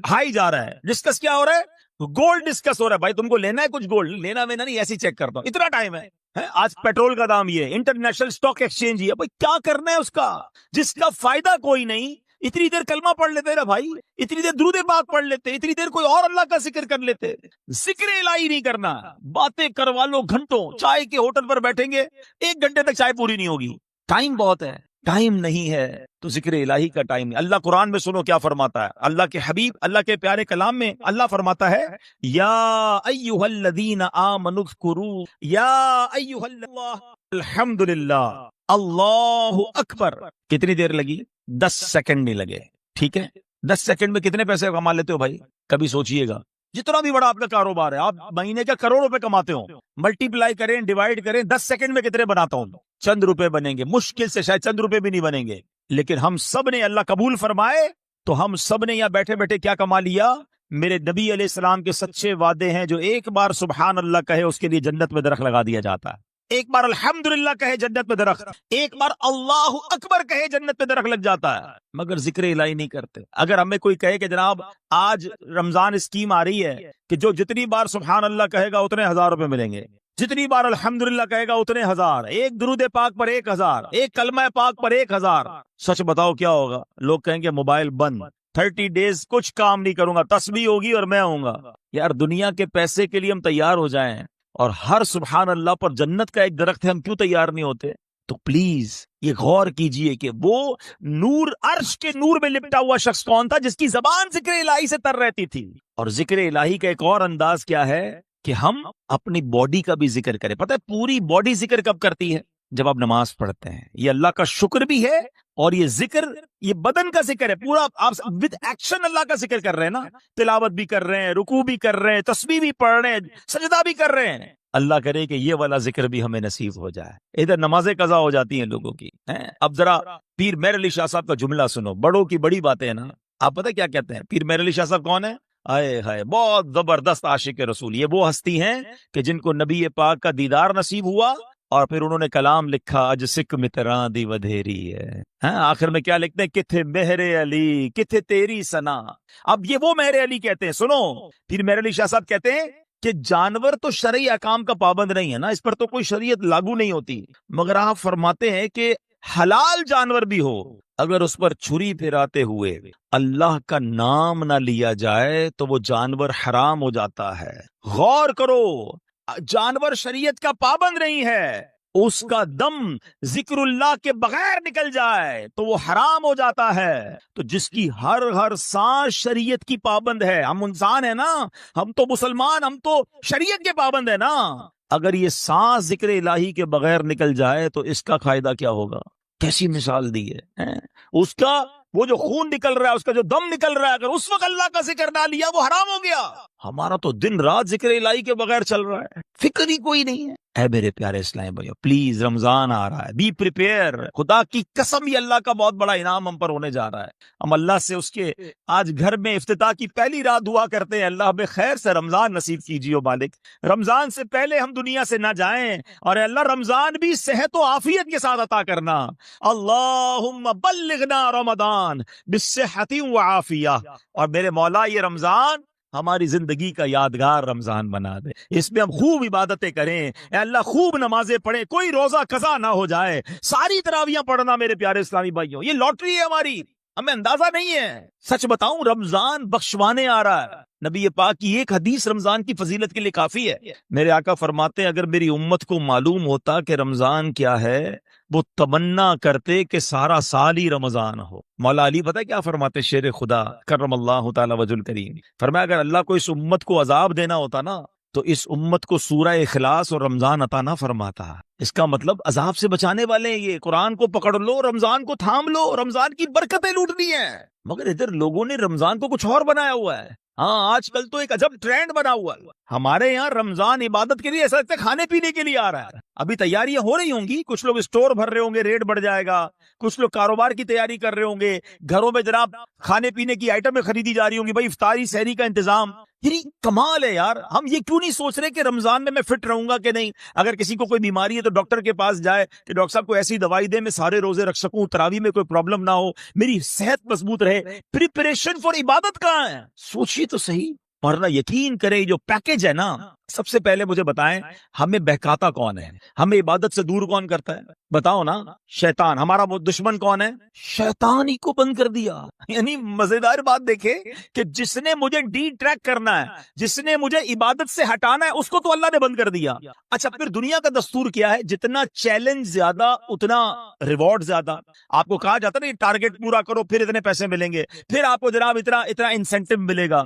ہائی جا رہا ہے، ڈسکس کیا ہو رہا ہے؟ گولڈ ڈسکس ہو رہا ہے۔ بھائی تم کو لینا ہے کچھ گولڈ؟ لینا میں نہیں، ایسی چیک کرتا ہوں، اتنا ٹائم ہے۔ آج پیٹرول کا دام یہ، انٹرنیشنل سٹاک ایکسچینج یہ، بھائی کیا کرنا ہے اس کا جس کا فائدہ کوئی نہیں؟ اتنی دیر کلمہ پڑھ لیتے نا بھائی، اتنی دیر درود پاک پڑھ لیتے، اتنی دیر کوئی اور اللہ کا ذکر کر لیتے۔ ذکر الہی نہیں کرنا، باتیں کروا لو گھنٹوں، چائے کے ہوٹل پر بیٹھیں گے 1 گھنٹے تک چائے پوری نہیں ہوگی، ٹائم بہت ہے، ٹائم نہیں ہے تو ذکر الہی کا ٹائم نہیں۔ اللہ قرآن میں سنو کیا فرماتا ہے، اللہ کے حبیب اللہ کے پیارے کلام میں اللہ فرماتا ہے یا ایھا الذین آمنوا اذکروا یا ایھا اللہ الحمدللہ اللہ اکبر۔ کتنی دیر لگی؟ 10 سیکنڈ نہیں لگے، ٹھیک ہے؟ 10 سیکنڈ میں کتنے پیسے کما لیتے ہو بھائی؟ کبھی سوچئے گا، جتنا بھی بڑا آپ کا کاروبار ہے، آپ مہینے کا کروڑ روپے کماتے ہو، ملٹی پلائی کریں، ڈیوائڈ کریں، 10 سیکنڈ میں کتنے بناتا ہوں؟ چند روپے بنیں گے، مشکل سے شاید چند روپے بھی نہیں بنیں گے، لیکن ہم سب نے، اللہ قبول فرمائے، تو ہم سب نے یہاں بیٹھے بیٹھے کیا کما لیا؟ میرے نبی علیہ السلام کے سچے وعدے ہیں، جو ایک بار سبحان اللہ کہے اس کے لیے جنت میں درخت لگا دیا جاتا ہے، ایک بار الحمدللہ کہے جنت میں درخت، ایک بار اللہ اکبر کہے جنت میں درخت لگ جاتا ہے، مگر ذکر الہی نہیں کرتے۔ اگر ہمیں کوئی کہے کہ جناب آج رمضان اسکیم آ رہی ہے کہ جو جتنی بار سبحان اللہ کہے گا اتنے 1000 روپے ملیں گے، جتنی بار الحمدللہ کہے گا اتنے 1000، ایک درود پاک پر 1000، ایک کلمہ پاک پر 1000، سچ بتاؤ کیا ہوگا؟ لوگ کہیں گے موبائل بند، 30 ڈیز کچھ کام نہیں کروں گا، تسبیح ہوگی اور میں ہوں گا۔ یار دنیا کے پیسے کے لیے ہم تیار ہو جائیں اور ہر سبحان اللہ پر جنت کا ایک درخت ہے، ہم کیوں تیار نہیں ہوتے؟ تو پلیز یہ غور کیجئے کہ وہ نور، عرش کے نور میں لپٹا ہوا شخص کون تھا جس کی زبان ذکر الہی سے تر رہتی تھی۔ اور ذکر الہی کا ایک اور انداز کیا ہے کہ ہم اپنی باڈی کا بھی ذکر کریں۔ پتہ ہے پوری باڈی ذکر کب کرتی ہے؟ جب آپ نماز پڑھتے ہیں۔ یہ اللہ کا شکر بھی ہے اور یہ ذکر، یہ بدن کا ذکر ہے، پورا آپ ود ایکشن اللہ کا ذکر کر رہے ہیں نا، تلاوت بھی کر رہے ہیں، رکوع بھی کر رہے ہیں، تسبیح بھی پڑھ رہے ہیں، سجدہ بھی کر رہے ہیں۔ اللہ کرے کہ یہ والا ذکر بھی ہمیں نصیب ہو جائے۔ ادھر نمازیں قضا ہو جاتی ہیں لوگوں کی۔ اب ذرا پیر مہر علی شاہ صاحب کا جملہ سنو، بڑوں کی بڑی باتیں ہیں نا۔ آپ پتہ کیا کہتے ہیں؟ پیر مہر علی شاہ صاحب کون ہے؟ آئے ہائے، بہت زبردست عاشق رسول۔ یہ وہ ہستی ہیں کہ جن کو نبی پاک کا دیدار نصیب ہوا اور پھر انہوں نے کلام لکھا، اج سکھ متراں دی ودھیری ہے۔ آخر میں کیا لکھتے ہیں؟ کتھے مہر علی کتھے تیری ثنا۔ اب یہ وہ مہر علی کہتے ہیں۔ سنو، پیر مہر علی شاہ صاحب کہتے ہیں کہ جانور تو شرعی احکام کا پابند نہیں ہے نا، اس پر تو کوئی شریعت لاگو نہیں ہوتی، مگر آپ فرماتے ہیں کہ حلال جانور بھی ہو، اگر اس پر چھری پھراتے ہوئے اللہ کا نام نہ لیا جائے تو وہ جانور حرام ہو جاتا ہے۔ غور کرو، جانور شریعت کا پابند نہیں ہے، اس کا دم ذکر اللہ کے بغیر نکل جائے تو وہ حرام ہو جاتا ہے۔ تو جس کی ہر سانس شریعت کی پابند ہے، ہم انسان ہیں نا، ہم تو مسلمان، ہم تو شریعت کے پابند ہیں نا، اگر یہ سانس ذکر الہی کے بغیر نکل جائے تو اس کا فائدہ کیا ہوگا؟ کیسی مثال دی ہے۔ اس کا وہ جو خون نکل رہا ہے، اس کا جو دم نکل رہا ہے، اگر اس وقت اللہ کا ذکر نہ لیا وہ حرام ہو گیا. ہمارا تو دن رات ذکر الہی کے بغیر چل رہا ہے، فکر ہی کوئی نہیں ہے. اے میرے پیارے اسلامی بھائیو، پلیز رمضان آ رہا ہے، بی پریپیئر. خدا کی قسم یہ اللہ کا بہت بڑا انعام ہم پر ہونے جا رہا ہے. ہم اللہ سے اس کے آج گھر میں افتتاح کی پہلی رات دعا کرتے ہیں، اللہ ہمیں خیر سے رمضان نصیب کیجیے مالک. رمضان سے پہلے ہم دنیا سے نہ جائیں، اور اے اللہ رمضان بھی صحت و عافیت کے ساتھ عطا کرنا. اللہم بلغنا رمضان بالصحت وعافیہ. اور میرے مولا یہ رمضان ہماری زندگی کا یادگار رمضان بنا دے. اس میں ہم خوب عبادتیں کریں، اے اللہ خوب نمازیں پڑھیں، کوئی روزہ قضا نہ ہو جائے. ساری تراویحاں پڑھنا میرے پیارے اسلامی بھائیوں، یہ لاٹری ہے ہماری، ہمیں اندازہ نہیں ہے. سچ بتاؤں رمضان بخشوانے آ رہا ہے. نبی پاک کی ایک حدیث رمضان کی فضیلت کے لیے کافی ہے. میرے آقا فرماتے ہیں اگر میری امت کو معلوم ہوتا کہ رمضان کیا ہے وہ تمنا کرتے کہ سارا سال ہی رمضان ہو. مولا علی پتہ ہے کیا فرماتے، شیر خدا کرم اللہ تعالی وجہ الکریم، فرمایا اگر اللہ کو اس امت کو عذاب دینا ہوتا نا تو اس امت کو سورہ اخلاص اور رمضان عطا نہ فرماتا. اس کا مطلب عذاب سے بچانے والے ہیں یہ. قرآن کو پکڑ لو، رمضان کو تھام لو، رمضان کی برکتیں لوٹنی ہیں. مگر ادھر لوگوں نے رمضان کو کچھ اور بنایا ہوا ہے. ہاں آج کل تو ایک عجب ٹرینڈ بنا ہوا ہے. ہمارے یہاں رمضان عبادت کے لیے ایسا لگتا ہے کھانے پینے کے لیے آ رہا ہے. ابھی تیاریاں ہو رہی ہوں گی، کچھ لوگ اسٹور بھر رہے ہوں گے، ریٹ بڑھ جائے گا. کچھ لوگ کاروبار کی تیاری کر رہے ہوں گے، گھروں میں جناب کھانے پینے کی آئٹمیں خریدی جا رہی ہوں گی، بھائی افطاری سحری کا انتظام. یعنی کمال ہے یار. ہم یہ کیوں نہیں سوچ رہے کہ رمضان میں فٹ رہوں گا کہ نہیں؟ اگر کسی کو کوئی بیماری ہے تو ڈاکٹر کے پاس جائے کہ ڈاکٹر صاحب کو ایسی دوائی دے میں سارے روزے رکھ سکوں، تراویح میں کوئی پرابلم نہ ہو، میری صحت مضبوط رہے. پریپریشن فار عبادت کہاں ہے؟ سوچیے تو صحیح. ورنہ یقین کرے جو پیکج ہے نا، سب سے پہلے مجھے بتائیں ہمیں بہکاتا کون ہے، ہمیں عبادت سے دور کون کرتا ہے؟ بتاؤ نا. شیطان. ہمارا وہ دشمن کون ہے؟ شیطان ہی کو بند کر دیا. یعنی مزیدار بات دیکھے کہ جس نے مجھے ڈی ٹریک کرنا ہے، جس نے مجھے عبادت سے ہٹانا ہے، اس کو تو اللہ نے بند کر دیا. اچھا پھر دنیا کا دستور کیا ہے؟ جتنا چیلنج زیادہ اتنا ریوارڈ زیادہ. آپ کو کہا جاتا ہے نا یہ ٹارگٹ پورا کرو پھر اتنے پیسے ملیں گے، پھر آپ کو جناب اتنا انسینٹو ملے گا.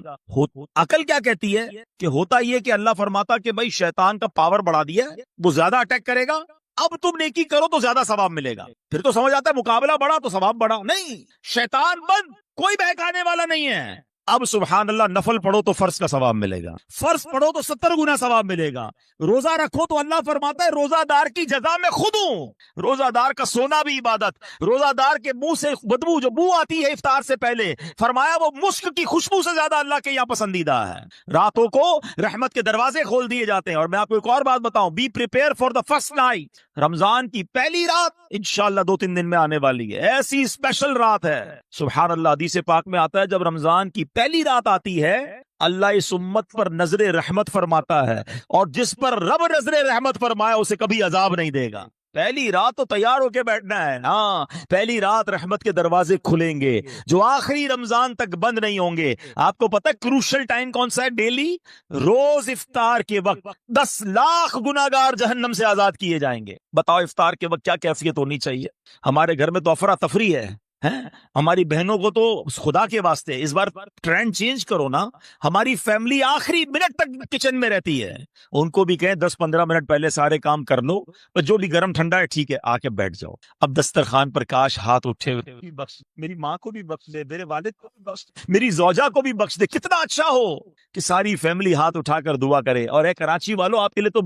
عقل کیا کہتی ہے کہ ہوتا یہ کہ اللہ فرماتا کہ بھائی شیطان کا پاور بڑھا دیا، وہ زیادہ اٹیک کرے گا، اب تم نیکی کرو تو زیادہ ثواب ملے گا. پھر تو سمجھ آتا ہے مقابلہ بڑھا تو ثواب بڑھا. نہیں، شیطان بند، کوئی بہکانے والا نہیں ہے. اب سبحان اللہ نفل پڑھو تو فرض کا ثواب ملے گا، فرض پڑھو تو 70 گنا ثواب ملے گا. روزہ رکھو تو اللہ فرماتا ہے روزہ دار کی جزا میں خود ہوں. روزہ دار کا سونا بھی عبادت. روزہ دار کے منہ سے بدبو جو بو آتی ہے افطار سے پہلے، فرمایا وہ مشک کی خوشبو سے زیادہ اللہ کے یہاں پسندیدہ ہے. راتوں کو رحمت کے دروازے کھول دیے جاتے ہیں. اور میں آپ کو ایک اور بات بتاؤں، be prepare for the first night. Ramzan کی پہلی رات انشاءاللہ 2-3 دن میں آنے والی ہے، ایسی اسپیشل رات ہے. سبحان اللہ. حدیث پاک میں آتا ہے جب رمضان کی پہلی رات آتی ہے اللہ اس امت پر نظر رحمت فرماتا ہے، اور جس پر رب نظر رحمت فرمایا اسے کبھی عذاب نہیں دے گا. پہلی رات تو تیار ہو کے بیٹھنا ہے. ہاں پہلی رات رحمت کے دروازے کھلیں گے جو آخری رمضان تک بند نہیں ہوں گے. آپ کو پتہ ہے کروشل ٹائم کون سا ہے؟ ڈیلی روز افطار کے وقت 10 لاکھ گناہگار جہنم سے آزاد کیے جائیں گے. بتاؤ افطار کے وقت کیا کیفیت ہونی چاہیے. ہمارے گھر میں تو افراتفری ہے. ہماری بہنوں کو تو خدا کے واسطے اس بار ٹرینڈ چینج کرو نا. ہماری فیملی آخری منٹ تک کچن میں رہتی ہے. ان کو بھی کہیں 10-15 منٹ پہلے سارے کام کر لو، جو بھی گرم ٹھنڈا ہے ٹھیک ہے آ کے بیٹھ جاؤ. اب دسترخوان پر کاش ہاتھ اٹھے بخش، میری ماں کو بھی بخش دے، میرے والد کو بھی بخش دے، میری زوجہ کو بھی بخش دے. کتنا اچھا ہو کہ ساری فیملی ہاتھ اٹھا کر دعا کرے. اور اے کراچی والوں آپ کے لیے تو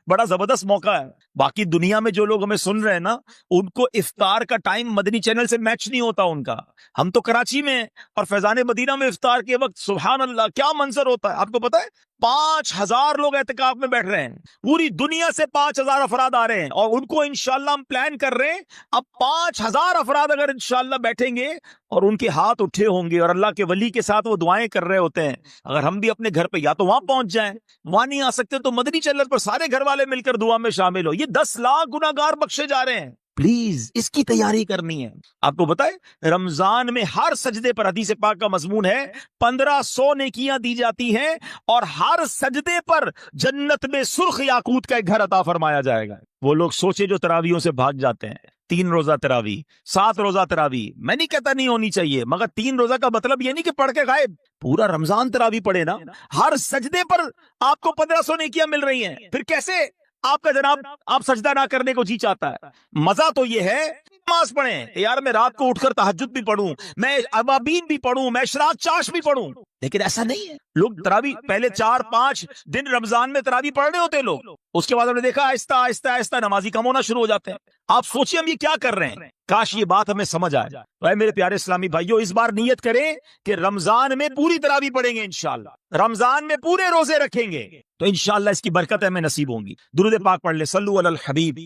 بڑا زبردست موقع ہے. باقی دنیا میں جو لوگ ہمیں سن رہے ہیں نا، ان کو افطار کا ٹائم مدنی چینل سے میچ نہیں ہوتا ان کا. ہم تو کراچی میں اور فیضان مدینہ میں افطار کے وقت سبحان اللہ کیا منظر ہوتا ہے. آپ کو پتا ہے 5000 لوگ اعتکاف میں بیٹھ رہے ہیں. پوری دنیا سے 5000 افراد آ رہے ہیں، اور ان کو انشاءاللہ ہم پلان کر رہے ہیں اب 5000 افراد اگر انشاءاللہ بیٹھیں گے اور ان کے ہاتھ اٹھے ہوں گے اور اللہ کے ولی کے ساتھ وہ دعائیں کر رہے ہوتے ہیں، اگر ہم بھی اپنے گھر پہ یا تو وہاں پہنچ جائیں، وہاں نہیں آ سکتے تو مدنی چینل پر سارے گھر والے مل کر دعا میں شامل ہو. یہ 10 لاکھ گناہگار بخشے جا رہے ہیں. پلیز اس کی تیاری کرنی ہے. آپ کو بتائے رمضان میں ہر سجدے پر حدیث پاک کا مضمون ہے 1500 نیکیاں دی جاتی ہیں، اور ہر سجدے پر جنت میں سرخ یاقوت کا ایک گھر عطا فرمایا جائے گا. وہ لوگ سوچے جو تراویحوں سے بھاگ جاتے ہیں. 3 روزہ تراویح، 7 روزہ تراویح، میں نہیں کہتا نہیں ہونی چاہیے، مگر 3 روزہ کا مطلب یہ نہیں کہ پڑھ کے غائب، پورا رمضان تراویح پڑھے نا. ہر سجدے پر آپ کو 1500 نیکیاں مل رہی ہیں. پھر کیسے آپ کا جناب آپ سجدہ نہ کرنے کو جی چاہتا ہے؟ مزہ تو یہ ہے نماز پڑھیں کہ یار میں رات کو اٹھ کر تہجد بھی پڑھوں، میں ابابین بھی پڑھوں، میں اشراق چاش بھی پڑھوں، لیکن ایسا نہیں ہے. لوگ تراویح پہلے 4-5 دن رمضان میں تراویح پڑھ رہے ہوتے لوگ، اس کے بعد ہم نے دیکھا آہستہ آہستہ آہستہ نمازی کم ہونا شروع ہو جاتے ہیں. آپ سوچیں ہم یہ کیا کر رہے ہیں. کاش یہ بات ہمیں سمجھ آئے. تو اے میرے پیارے اسلامی بھائیوں، اس بار نیت کریں کہ رمضان میں پوری تراویح پڑھیں گے انشاءاللہ، رمضان میں پورے روزے رکھیں گے تو انشاءاللہ اس کی برکت ہمیں نصیب ہوں گی. درود پاک پڑھ لیں، صلو علی الحبیب.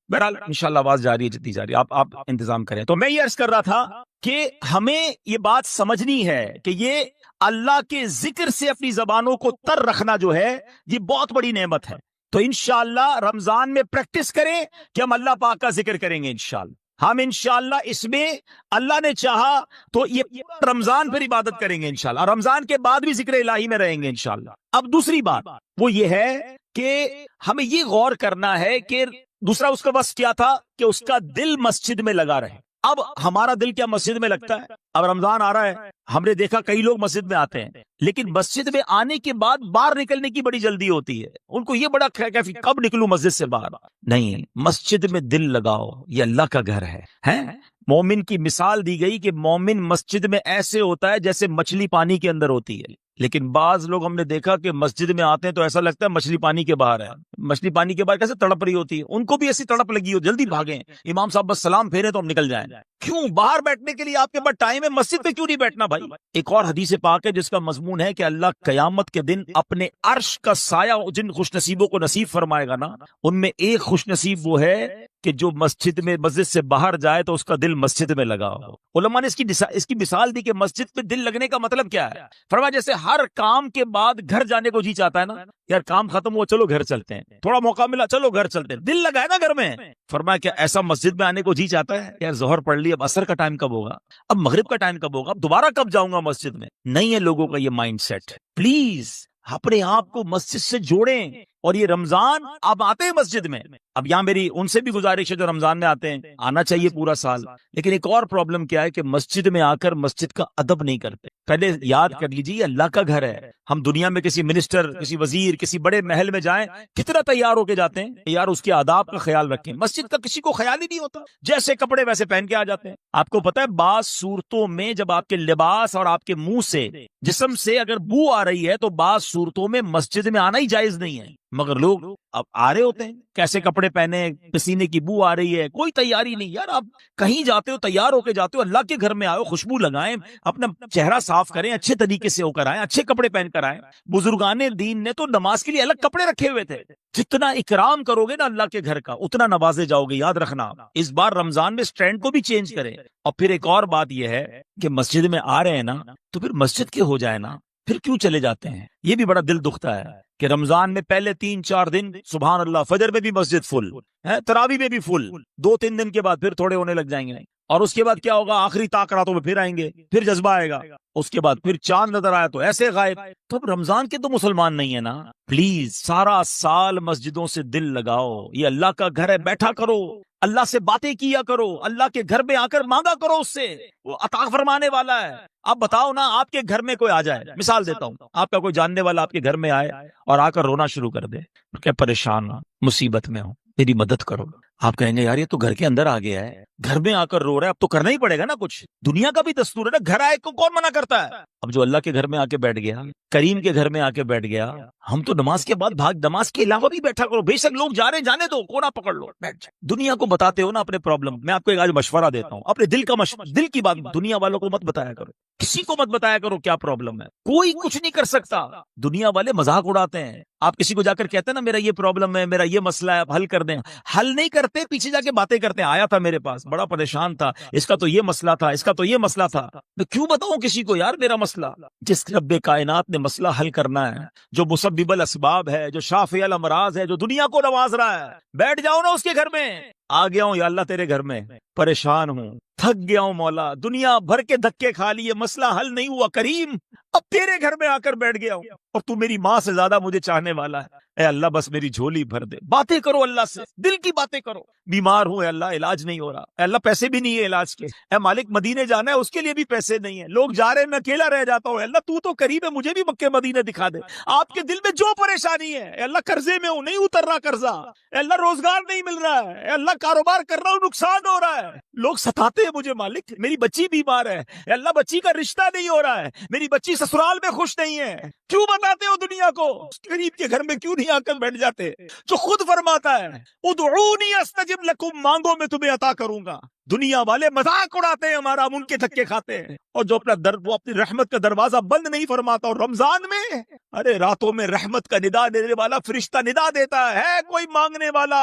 بہرحال انشاءاللہ آواز جاری ہے جتنی جاری آپ انتظام کریں. تو میں یہ عرض کر رہا تھا کہ ہمیں یہ بات سمجھنی ہے کہ یہ اللہ کے ذکر سے اپنی زبانوں کو تر رکھنا جو ہے یہ بہت بڑی نعمت ہے. تو انشاءاللہ رمضان میں پریکٹس کریں کہ ہم اللہ پاک کا ذکر کریں گے انشاءاللہ. ہم انشاءاللہ اس میں اللہ نے چاہا تو یہ رمضان پھر عبادت کریں گے انشاءاللہ، رمضان کے بعد بھی ذکر الہی میں رہیں گے انشاءاللہ. اب دوسری بات وہ یہ ہے کہ ہمیں یہ غور کرنا ہے کہ دوسرا اس کا وصف کیا تھا کہ اس کا دل مسجد میں لگا رہے. اب ہمارا دل کیا مسجد میں لگتا ہے؟ اب رمضان آ رہا ہے، ہم نے دیکھا کئی لوگ مسجد میں آتے ہیں لیکن مسجد میں آنے کے بعد باہر نکلنے کی بڑی جلدی ہوتی ہے. ان کو یہ بڑا کیفی کب نکلوں مسجد سے باہر. نہیں، مسجد میں دل لگاؤ، یہ اللہ کا گھر ہے. مومن کی مثال دی گئی کہ مومن مسجد میں ایسے ہوتا ہے جیسے مچھلی پانی کے اندر ہوتی ہے. لیکن بعض لوگ ہم نے دیکھا کہ مسجد میں آتے ہیں تو ایسا لگتا ہے مچھلی پانی کے باہر ہے. مچھلی پانی کے باہر کیسے تڑپ رہی ہوتی ہے، ان کو بھی ایسی تڑپ لگی ہو جلدی بھاگیں، امام صاحب بس سلام پھیرے تو ہم نکل جائیں. کیوں؟ باہر بیٹھنے کے لیے آپ کے پاس ٹائم ہے، مسجد پہ کیوں نہیں بیٹھنا بھائی؟ ایک اور حدیث پاک ہے جس کا مضمون ہے کہ اللہ قیامت کے دن اپنے عرش کا سایہ جن خوش نصیبوں کو نصیب فرمائے گا نا، ان میں ایک خوش نصیب وہ ہے کہ جو مسجد سے باہر جائے تو اس کا دل مسجد میں لگا ہو. علماء نے اس کی مثال دی کہ مسجد میں دل لگنے کا مطلب کیا ہے. فرمایا جیسے ہر کام کے بعد گھر جانے کو جی چاہتا ہے نا، یار کام ختم ہوا چلو گھر چلتے ہیں، تھوڑا موقع ملا چلو گھر چلتے ہیں، دل لگا ہے نا گھر میں. فرمایا کیا ایسا مسجد میں آنے کو جی چاہتا ہے؟ یار ظہر پڑھ لی، اب عصر کا ٹائم کب ہوگا، اب مغرب کا ٹائم کب ہوگا، اب دوبارہ کب جاؤں گا مسجد میں. نہیں ہے لوگوں کا یہ مائنڈ سیٹ. پلیز اپنے آپ کو مسجد سے جوڑیں. اور یہ رمضان آپ آتے ہیں مسجد میں، اب یہاں میری ان سے بھی گزارش ہے جو رمضان میں آتے ہیں، آنا چاہیے پورا سال. لیکن ایک اور پرابلم کیا ہے کہ مسجد میں آ کر مسجد کا ادب نہیں کرتے. پہلے یاد کر لیجیے اللہ کا گھر ہے. ہم دنیا میں کسی منسٹر، کسی وزیر، کسی بڑے محل میں جائیں کتنا تیار ہو کے جاتے ہیں، یار اس کے آداب کا خیال رکھیں. مسجد کا کسی کو خیال ہی نہیں ہوتا، جیسے کپڑے ویسے پہن کے آ جاتے ہیں. آپ کو پتا ہے بعض صورتوں میں جب آپ کے لباس اور آپ کے منہ سے، جسم سے اگر بو آ رہی ہے تو بعض صورتوں میں مسجد میں آنا ہی جائز نہیں ہے. مگر لوگ اب آ رہے ہوتے ہیں کیسے کپڑے پہنے، پسینے کی بو آ رہی ہے، کوئی تیاری نہیں. یار آپ کہیں جاتے ہو تیار ہو کے جاتے ہو، اللہ کے گھر میں آئے، خوشبو لگائیں، اپنا چہرہ صاف کریں، اچھے طریقے سے ہو کر آئیں، اچھے کپڑے پہن کر آئیں. بزرگان دین نے تو نماز کے لیے الگ کپڑے رکھے ہوئے تھے. جتنا اکرام کرو گے نا اللہ کے گھر کا اتنا نوازے جاؤ گے. یاد رکھنا اس بار رمضان میں سٹینڈ کو بھی چینج کریں. اور پھر ایک اور بات یہ ہے کہ مسجد میں آ رہے ہیں نا تو پھر مسجد کے ہو جائے نا، پھر کیوں چلے جاتے ہیں. یہ بھی بڑا دل دکھتا ہے کہ رمضان میں پہلے 3-4 دن سبحان اللہ فجر میں بھی مسجد فل ہے، تراویح میں بھی فل، 2-3 دن کے بعد پھر تھوڑے ہونے لگ جائیں گے. اور اس کے بعد کیا ہوگا، آخری راتوں میں پھر آئیں گے، پھر جذبہ آئے گا. اس کے بعد پھر چاند نظر آیا تو ایسے غائب. تو اب رمضان کے تو مسلمان نہیں ہے نا. پلیز سارا سال مسجدوں سے دل لگاؤ. یہ اللہ کا گھر ہے، بیٹھا کرو، اللہ سے باتیں کیا کرو، اللہ کے گھر میں آ کر مانگا کرو اس سے، وہ عطا فرمانے والا ہے. آپ بتاؤ نا، آپ کے گھر میں کوئی آ جائے، مثال دیتا ہوں، آپ کا کوئی جاننے والا آپ کے گھر میں آئے اور آ کر رونا شروع کر دے کہ پریشان ہوں، مصیبت میں ہوں، میری مدد کرو. آپ کہیں گے یار یہ تو گھر کے اندر آ گیا ہے، گھر میں آ کر رو رہا ہے، اب تو کرنا ہی پڑے گا نا کچھ. دنیا کا بھی دستور ہے نا، گھر آئے کو کون منع کرتا ہے. اب جو اللہ کے گھر میں آ کے بیٹھ گیا، کریم کے گھر میں آ کے بیٹھ گیا، ہم تو نماز کے بعد نماز کے علاوہ بھی بیٹھا کرو. بے شک لوگ جا رہے جانے دو، کونا پکڑ لو، بیٹھ جائے. دنیا کو بتاتے ہو نا اپنے پرابلم. میں آپ کو ایک آج مشورہ دیتا ہوں، اپنے دل کا دل کی بات دنیا والوں کو مت بتایا کرو، کسی کو مت بتایا کرو کیا پرابلم ہے. کوئی کچھ نہیں کر سکتا. دنیا والے مذاق اڑاتے ہیں. آپ کسی کو جا کر کہتے ہیں نا میرا یہ پرابلم ہے، میرا یہ مسئلہ ہے، آپ حل کر دیں. حل نہیں کرتے، پیچھے جا کے باتیں کرتے ہیں. آیا تھا میرے پاس، بڑا پریشان تھا، اس کا تو یہ مسئلہ تھا، اس کا تو یہ مسئلہ تھا. میں کیوں بتاؤں کسی کو یار میرا مسئلہ؟ جس رب کائنات نے مسئلہ حل کرنا ہے، جو مسبب الاسباب ہے، جو شافی الامراض ہے، جو دنیا کو نواز رہا ہے، بیٹھ جاؤ نا اس کے گھر میں. آ گیا ہوں یا اللہ تیرے گھر میں، پریشان ہوں، تھک گیا ہوں مولا، دنیا بھر کے دھکے کھا لیے، مسئلہ حل نہیں ہوا کریم، اب تیرے گھر میں آ کر بیٹھ گیا ہوں، اور تو میری ماں سے زیادہ مجھے چاہنے والا ہے. اے اللہ بس میری جھولی بھر دے. باتیں کرو اللہ سے, دل کی باتیں کرو. بیمار ہوں اے اللہ, علاج نہیں ہو رہا, اے اللہ پیسے بھی نہیں ہے علاج کے, اے مالک مدینے جانا ہے اس کے لیے بھی پیسے نہیں ہے, لوگ جا رہے ہیں میں اکیلا رہ جاتا ہوں, اے اللہ تو قریب ہے, مجھے بھی مکے مدینے دکھا دے. آپ کے دل میں جو پریشانی ہے, اے اللہ قرضے میں ہوں نہیں اتر رہا قرضہ, اے اللہ روزگار نہیں مل رہا ہے, اے اللہ کاروبار کر رہا ہوں نقصان ہو رہا ہے, لوگ ستاتے ہیں مجھے مالک, میری بچی بیمار ہے, اے اللہ بچی کا رشتہ نہیں ہو رہا ہے, میری بچی سسرال میں خوش نہیں ہے, کیوں بتاتے ہو دنیا کو, غریب کے گھر میں کیوں نہیں آ کر بیٹھ جاتے جو خود فرماتا ہے ادعونی استجب لکم, مانگو میں تمہیں عطا کروں گا. دنیا والے مذاق اڑاتے ہیں ہمارا, ہم ان کے دھکے کھاتے ہیں, اور جو وہ اپنی رحمت کا دروازہ بند نہیں فرماتا. اور رمضان میں ارے راتوں میں رحمت کا ندا دینے والا فرشتہ ندا دیتا ہے کوئی مانگنے والا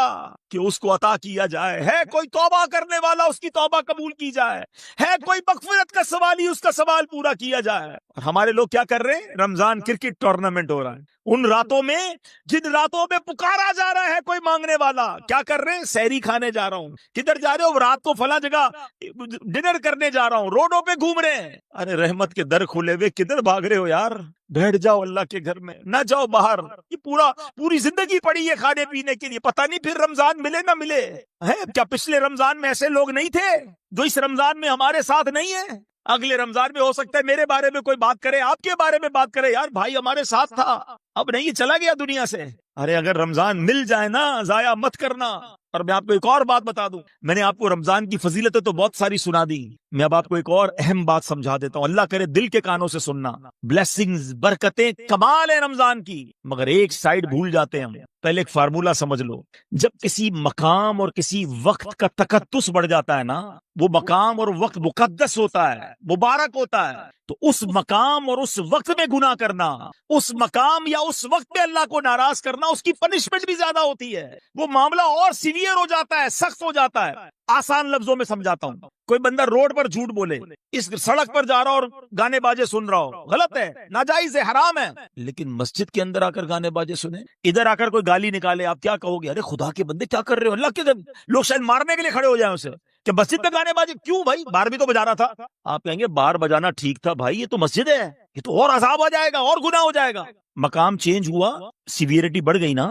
کہ اس کو عطا کیا جائے, ہے کوئی توبہ کرنے والا اس کی توبہ قبول کی جائے, ہے کوئی مغفرت کا سوالی اس کا سوال پورا کیا جائے. اور ہمارے لوگ کیا کر رہے ہیں, رمضان کرکٹ ٹورنامنٹ ہو رہا ہے, ان راتوں میں جن راتوں میں پکارا جا رہا ہے کوئی مانگنے والا, کیا کر رہے ہیں, سحری کھانے جا رہا ہوں, کدھر جا رہے ہو, رات کو فلاں جگہ ڈنر کرنے جا رہا ہوں, روڈوں پہ گھوم رہے ہیں. ارے رحمت کے در کھلے ہوئے کدھر بھاگ رہے ہو یار, بیٹھ جاؤ اللہ کے گھر میں, نہ جاؤ باہر. یہ پوری زندگی پڑی ہے کھانے پینے کے لیے, پتہ نہیں پھر رمضان ملے نہ ملے. کیا پچھلے رمضان میں ایسے لوگ نہیں تھے جو اس رمضان میں ہمارے ساتھ نہیں ہیں؟ اگلے رمضان میں ہو سکتا ہے میرے بارے میں کوئی بات کرے, آپ کے بارے میں بات کرے, یار بھائی ہمارے ساتھ تھا, اب نہیں, چلا گیا دنیا سے. ارے اگر رمضان مل جائے نا, ضائع مت کرنا. اور میں آپ کو ایک اور بات بتا دوں, میں نے آپ کو رمضان کی فضیلتیں تو بہت ساری سنا دی, میں اب آپ کو ایک اور اہم بات سمجھا دیتا ہوں, اللہ کرے دل کے کانوں سے سننا. بلیسنگز, برکتیں کمال ہے رمضان کی, مگر ایک سائیڈ بھول جاتے ہیں ہم. پہلے ایک فارمولا سمجھ لو, جب کسی مقام اور کسی وقت کا تقدس بڑھ جاتا ہے نا, وہ مقام اور وقت مقدس ہوتا ہے, مبارک ہوتا ہے, تو اس مقام اور اس وقت میں گناہ کرنا, اس مقام یا اس وقت میں اللہ کو ناراض کرنا, اس کی پنشمنٹ بھی زیادہ ہوتی ہے. وہ معاملہ اور سیویئر ہو جاتا ہے, سخت ہو جاتا ہے. آسان لفظوں میں سمجھاتا ہوں, کوئی بندہ روڈ پر جھوٹ بولے, اس سڑک پر جا رہا اور گانے باجے سن رہا ہو, غلط ہے, ناجائز ہے, حرام ہے, لیکن مسجد کے اندر آ کر گانے باجے سنے, ادھر آ کر کوئی گالی نکالے, آپ کیا کہو گے, ارے خدا کے بندے کیا کر رہے ہو, اللہ کے لوگ شاید مارنے کے لیے کھڑے ہو جائیں اسے کہ مسجد میں گانے باجے کیوں, بھائی باہر بھی تو بجا رہا تھا. آپ کہیں گے باہر بجانا ٹھیک تھا بھائی, یہ تو مسجد ہے, یہ تو اور عذاب ہو جائے گا, اور گناہ ہو جائے گا. مقام چینج ہوا, سیویریٹی بڑھ گئی نا,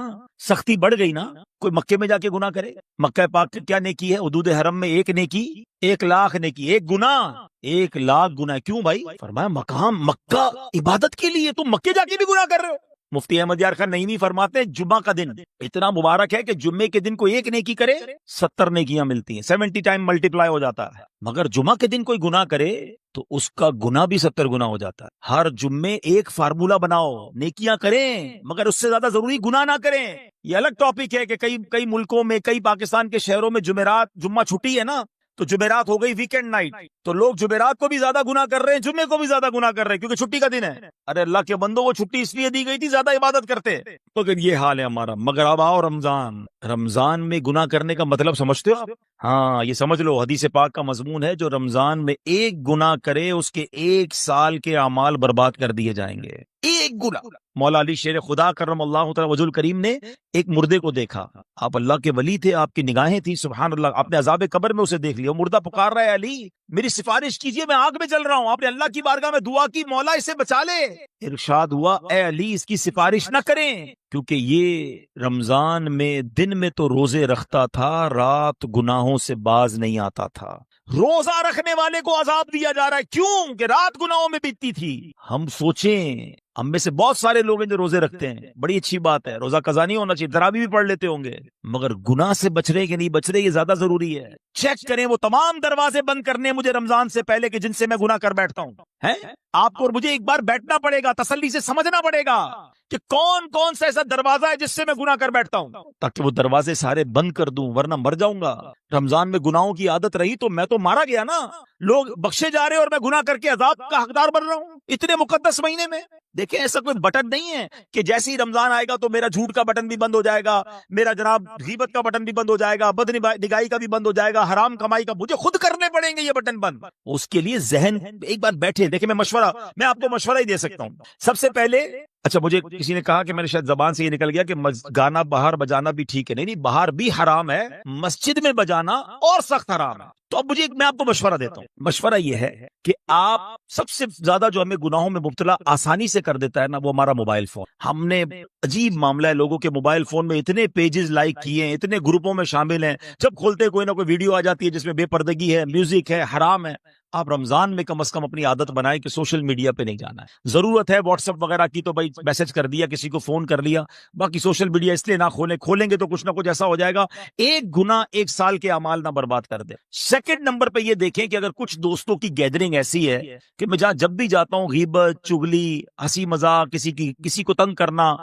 سختی بڑھ گئی نا. کوئی مکے میں جا کے گناہ کرے, مکہ پاک کیا نیکی ہے, حدود حرم میں ایک نیکی 1,00,000 نیکی, ایک گناہ 1,00,000 گناہ. کیوں بھائی, فرمایا مقام مکہ عبادت کے لیے, تم مکے جا کے بھی گناہ کر رہے ہو. مفتی احمد یار خان نعیمی فرماتے ہیں جمعہ کا دن اتنا مبارک ہے کہ جمعے کے دن کوئی ایک نیکی کرے 70 نیکیاں ملتی ہیں, 70 ٹائم ملٹیپلائی ہو جاتا ہے. مگر جمعہ کے دن کوئی گناہ کرے تو اس کا گناہ بھی 70 گنا ہو جاتا ہے. ہر جمعے ایک فارمولا بناؤ, نیکیاں کریں مگر اس سے زیادہ ضروری گناہ نہ کریں. یہ الگ ٹاپک ہے کہ کئی ملکوں میں, کئی پاکستان کے شہروں میں جمعہ چھٹی ہے نا, تو جمعرات ہو گئی ویکینڈ نائٹ, تو لوگ جمعرات کو بھی زیادہ گناہ کر رہے ہیں, جمعے کو بھی زیادہ گناہ کر رہے ہیں کیونکہ چھٹی کا دن ہے. ارے اللہ کے بندوں کو چھٹی اس لیے دی گئی تھی زیادہ عبادت کرتے, تو یہ حال ہے ہمارا. مگر اب آؤ رمضان میں گناہ کرنے کا مطلب سمجھتے ہو آپ؟ ہاں یہ سمجھ لو, حدیث پاک کا مضمون ہے, جو رمضان میں ایک گناہ کرے اس کے 1 سال کے اعمال برباد کر دیے جائیں گے. ایک گناہ. مولا علی شیر خدا کرم اللہ تعالی وجہ الکریم نے ایک مردے کو دیکھا, آپ اللہ کے ولی تھے, آپ کی نگاہیں تھی, سبحان اللہ, آپ نے عذاب قبر میں اسے دیکھ لیا, مردہ پکار رہا ہے, علی میری سفارش کیجئے, میں آگ میں جل رہا ہوں. آپ نے اللہ کی بارگاہ میں دعا کی, مولا اسے بچا لے. ارشاد ہوا, اے علی اس کی سفارش نہ کریں, کیونکہ یہ رمضان میں دن میں تو روزے رکھتا تھا, رات گناہوں سے باز نہیں آتا تھا. روزہ رکھنے والے کو عذاب دیا جا رہا ہے, کیوں کہ رات گناہوں میں بیتتی تھی. ہم سوچیں, ہم میں سے بہت سارے لوگ ہیں جو روزے رکھتے ہیں, بڑی اچھی بات ہے, روزہ قضا نہیں ہونا چاہیے, تراویح بھی پڑھ لیتے ہوں گے, مگر گناہ سے بچ رہے کہ نہیں بچ رہے یہ زیادہ ضروری ہے. چیک کریں وہ تمام دروازے بند کرنے مجھے رمضان سے پہلے کہ جن سے میں گناہ کر بیٹھتا ہوں. آپ کو اور مجھے ایک بار بیٹھنا پڑے گا, تسلی سے سمجھنا پڑے گا کہ کون سا ایسا دروازہ ہے جس سے میں گناہ کر بیٹھتا ہوں, تاکہ وہ دروازے سارے بند کر دوں, ورنہ مر جاؤں گا. رمضان میں گناہوں کی عادت رہی تو میں تو مارا گیا نا, لوگ بخشے جا رہے اور میں گناہ کر کے عذاب کا حقدار بن رہا ہوں اتنے مقدس مہینے میں. دیکھیں ایسا کوئی بٹن نہیں ہے کہ جیسے ہی رمضان آئے گا تو میرا جھوٹ کا بٹن بھی بند ہو جائے گا, میرا جناب غیبت کا بٹن بھی بند ہو جائے گا, بد نگاہی کا بھی بند ہو جائے گا, حرام کمائی کا, مجھے خود کرنے پڑیں گے یہ بٹن بند. اس کے لیے ذہن ایک بار بیٹھے, دیکھیں میں آپ کو مشورہ ہی دے سکتا ہوں. سب سے پہلے اچھا مجھے کسی نے کہا کہ میرے شاید زبان سے یہ نکل گیا کہ گانا باہر بجانا بھی ٹھیک ہے. نہیں باہر بھی حرام ہے, مسجد میں بجانا اور سخت حرام ہے. تو اب میں آپ کو مشورہ دیتا ہوں. مشورہ یہ ہے کہ آپ سب سے زیادہ جو ہمیں گناہوں میں مبتلا آسانی سے کر دیتا ہے نا, وہ ہمارا موبائل فون. ہم نے عجیب معاملہ ہے, لوگوں کے موبائل فون میں اتنے پیجز لائک کیے ہیں, اتنے گروپوں میں شامل ہیں, جب کھولتے کوئی نہ کوئی ویڈیو آ جاتی ہے جس میں بے پردگی ہے, میوزک ہے, حرام ہے. آپ رمضان میں کم از کم اپنی عادت بنائیں کہ سوشل میڈیا پہ نہیں جانا ہے. ضرورت ہے واٹس ایپ وغیرہ کی تو بھائی میسج کر دیا, کسی کو فون کر لیا, باقی سوشل میڈیا اس لیے نہ کھولیں گے تو کچھ نہ کچھ ایسا ہو جائے گا, ایک گناہ ایک سال کے اعمال نہ برباد کر دے. سیکنڈ نمبر پہ یہ دیکھیں کہ اگر کچھ دوستوں کی گیدرنگ ایسی ہے کہ میں جب بھی جاتا ہوں غیبت, چگلی, ہنسی مذاق, کسی کو تنگ کرنا,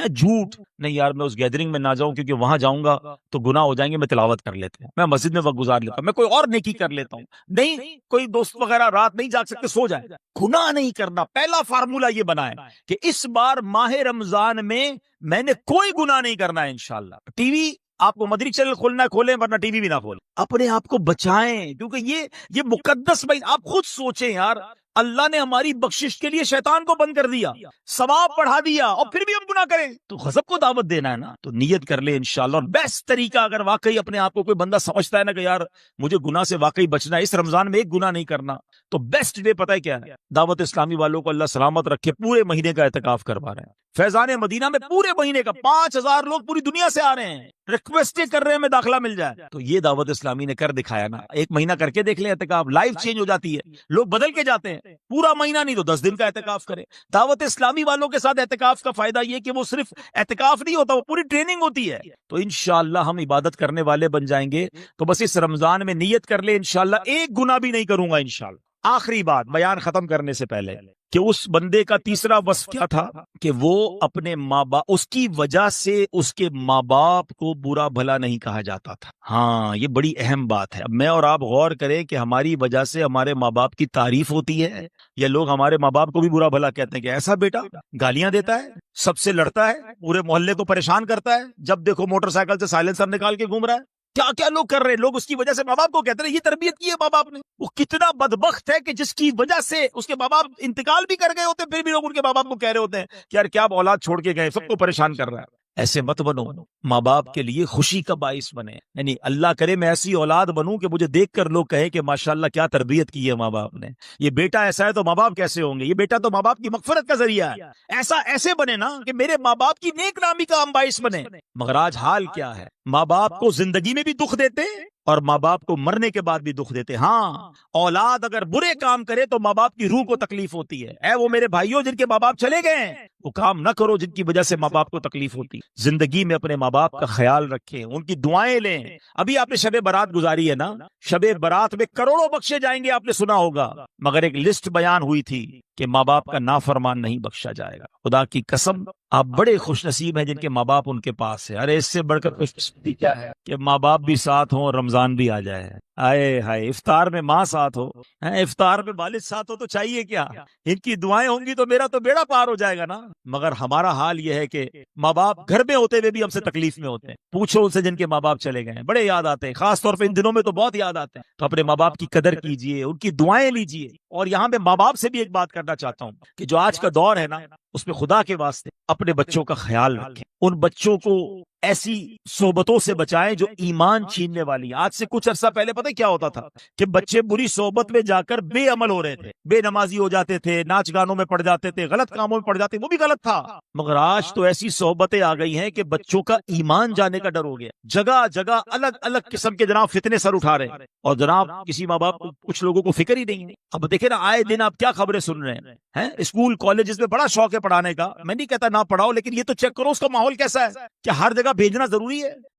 جھوٹ, نہیں یار میں اس گیدرنگ میں نہ جاؤں کیونکہ وہاں جاؤں گا تو گناہ ہو جائیں گے, میں تلاوت کر لیتا ہوں, میں مسجد میں وقت گزار لیتا ہوں, میں کوئی اور نیکی کر لیتا ہوں. نہیں کوئی دوست وغیرہ رات نہیں جاگ سکتے, سو جائے. گناہ نہیں کرنا, پہلا فارمولا یہ بنا ہے کہ اس بار ماہ رمضان میں نے کوئی گناہ نہیں کرنا ہے انشاءاللہ. ٹی وی آپ کو مدری چینل کھولنا ہے کھولیں, ورنہ ٹی وی بھی نہ کھولیں. اپنے آپ کو بچائیں, کیونکہ یہ مقدس بھائی آپ خود سوچیں یار, اللہ نے ہماری بخشش کے لیے شیطان کو بند کر دیا, ثواب بڑھا دیا, اور پھر بھی ہم گناہ کریں تو غضب کو دعوت دینا ہے نا. تو نیت کر لے انشاءاللہ. اور بیسٹ طریقہ اگر واقعی اپنے آپ کو کوئی بندہ سمجھتا ہے نا کہ یار مجھے گناہ سے واقعی بچنا ہے, اس رمضان میں ایک گناہ نہیں کرنا, تو بیسٹ وے پتہ ہے کیا ہے؟ دعوت اسلامی والوں کو اللہ سلامت رکھے, پورے مہینے کا اعتکاف کروا رہے ہیں. فیضان مدینہ میں پورے مہینے کا 5000 لوگ پوری دنیا سے آ رہے ہیں, ریکویسٹیں کر رہے ہیں میں داخلہ مل جائے. تو یہ دعوت اسلامی نے کر دکھایا نا. ایک مہینہ کر کے دیکھ لیں اعتکاف, لائف چینج ہو جاتی ہے, لوگ بدل کے جاتے ہیں. پورا مہینہ نہیں تو 10 دن کا اعتکاف کریں. دعوت اسلامی والوں کے ساتھ اعتکاف کا فائدہ یہ کہ وہ صرف اعتکاف نہیں ہوتا, وہ پوری ٹریننگ ہوتی ہے. تو انشاءاللہ ہم عبادت کرنے والے بن جائیں گے. تو بس اس رمضان میں نیت کر لیں انشاءاللہ ایک گناہ بھی نہیں کروں گا انشاءاللہ. آخری بات بیان ختم کرنے سے پہلے کہ اس بندے کا تیسرا وصف کیا تھا کہ وہ اپنے ماں باپ, اس کی وجہ سے اس کے ماں باپ کو برا بھلا نہیں کہا جاتا تھا. ہاں یہ بڑی اہم بات ہے. اب میں اور آپ غور کریں کہ ہماری وجہ سے ہمارے ماں باپ کی تعریف ہوتی ہے, یا لوگ ہمارے ماں باپ کو بھی برا بھلا کہتے ہیں کہ ایسا بیٹا, گالیاں دیتا ہے, سب سے لڑتا ہے, پورے محلے کو پریشان کرتا ہے, جب دیکھو موٹر سائیکل سے سائلنسر نکال کے گھوم رہا ہے. کیا کیا لوگ کر رہے ہیں, لوگ اس کی وجہ سے ماں باپ کو کہتے ہیں یہ تربیت کی ہے ماں باپ نے. وہ کتنا بدبخت ہے کہ جس کی وجہ سے اس کے ماں باپ انتقال بھی کر گئے ہوتے ہیں, پھر بھی لوگ ان کے ماں باپ کو کہہ رہے ہوتے ہیں کہ یار کیا اولاد چھوڑ کے گئے, سب کو پریشان کر رہا ہے. ایسے مت بنو, ماں باپ کے لیے خوشی کا باعث بنے. یعنی اللہ کرے میں ایسی اولاد بنوں کہ مجھے دیکھ کر لوگ کہیں کہ ماشاءاللہ کیا تربیت کی ہے ماں باپ نے, یہ بیٹا ایسا ہے تو ماں باپ کیسے ہوں گے, یہ بیٹا تو ماں باپ کی مغفرت کا ذریعہ ہے. ایسے بنے نا کہ میرے ماں باپ کی نیک نامی کا ہم باعث بنے. مگر آج حال کیا ہے, ماں باپ کو زندگی میں بھی دکھ دیتے اور ماں باپ کو مرنے کے بعد بھی دکھ دیتے. ہاں اولاد اگر برے کام کرے تو ماں باپ کی روح کو تکلیف ہوتی ہے. اے وہ میرے بھائیوں جن کے ماں باپ چلے گئے ہیں, وہ کام نہ کرو جن کی وجہ سے ماں باپ کو تکلیف ہوتی. زندگی میں اپنے ماں باپ کا خیال رکھیں, ان کی دعائیں لیں. ابھی آپ نے شب برات گزاری ہے نا, شب برات میں کروڑوں بخشے جائیں گے, آپ نے سنا ہوگا, مگر ایک لسٹ بیان ہوئی تھی کہ ماں باپ کا نافرمان نہیں بخشا جائے گا. خدا کی قسم آپ بڑے خوش نصیب ہیں جن کے ماں باپ ان کے پاس ہے. ارے اس سے بڑھ کر خوش نصیبی کیا ہے کہ ماں باپ بھی ساتھ ہوں, رمضان بھی آ جائے. آئے ہائے, افطار میں ماں ساتھ ہو, افطار میں والد ساتھ ہو, تو چاہیے کیا, ان کی دعائیں ہوں گی تو میرا تو بیڑا پار ہو جائے گا نا. مگر ہمارا حال یہ ہے کہ ماں باپ گھر میں ہوتے ہوئے بھی ہم سے تکلیف میں ہوتے ہیں. پوچھو ان سے جن کے ماں باپ چلے گئے ہیں, بڑے یاد آتے ہیں, خاص طور پہ ان دنوں میں تو بہت یاد آتے ہیں. تو اپنے ماں باپ کی قدر کیجئے, ان کی دعائیں لیجئے. اور یہاں میں ماں باپ سے بھی ایک بات کرنا چاہتا ہوں کہ جو آج کا دور ہے نا, اس میں خدا کے واسطے اپنے بچوں کا خیال رکھیں. ان بچوں کو ایسی صحبتوں سے بچائیں جو ایمان چھیننے والی ہیں. آج سے کچھ عرصہ پہلے پتہ کیا ہوتا تھا کہ بچے بری صحبت میں جا کر بے عمل ہو رہے تھے, بے نمازی ہو جاتے تھے, ناچ گانوں میں پڑ جاتے تھے, غلط کاموں میں پڑ جاتے, وہ بھی غلط تھا. مگر آج تو ایسی صحبتیں آ گئی ہیں کہ بچوں کا ایمان جانے کا ڈر ہو گیا. جگہ جگہ الگ الگ قسم کے جناب فتنے سر اٹھا رہے ہیں, اور جناب کسی ماں باپ کو, کچھ لوگوں کو فکر ہی نہیں ہے. اب دیکھیں نا, آئے دن آپ کیا خبریں سن رہے ہیں. اسکول کالجز میں بڑا شوق ہے پڑھانے کا, میں نہیں کہتا نہ پڑھاؤ, لیکن یہ تو چیک کرو اس کا ماحول کیسا ہے. کیا ہر جگہ بھیجنا ضروری ہے؟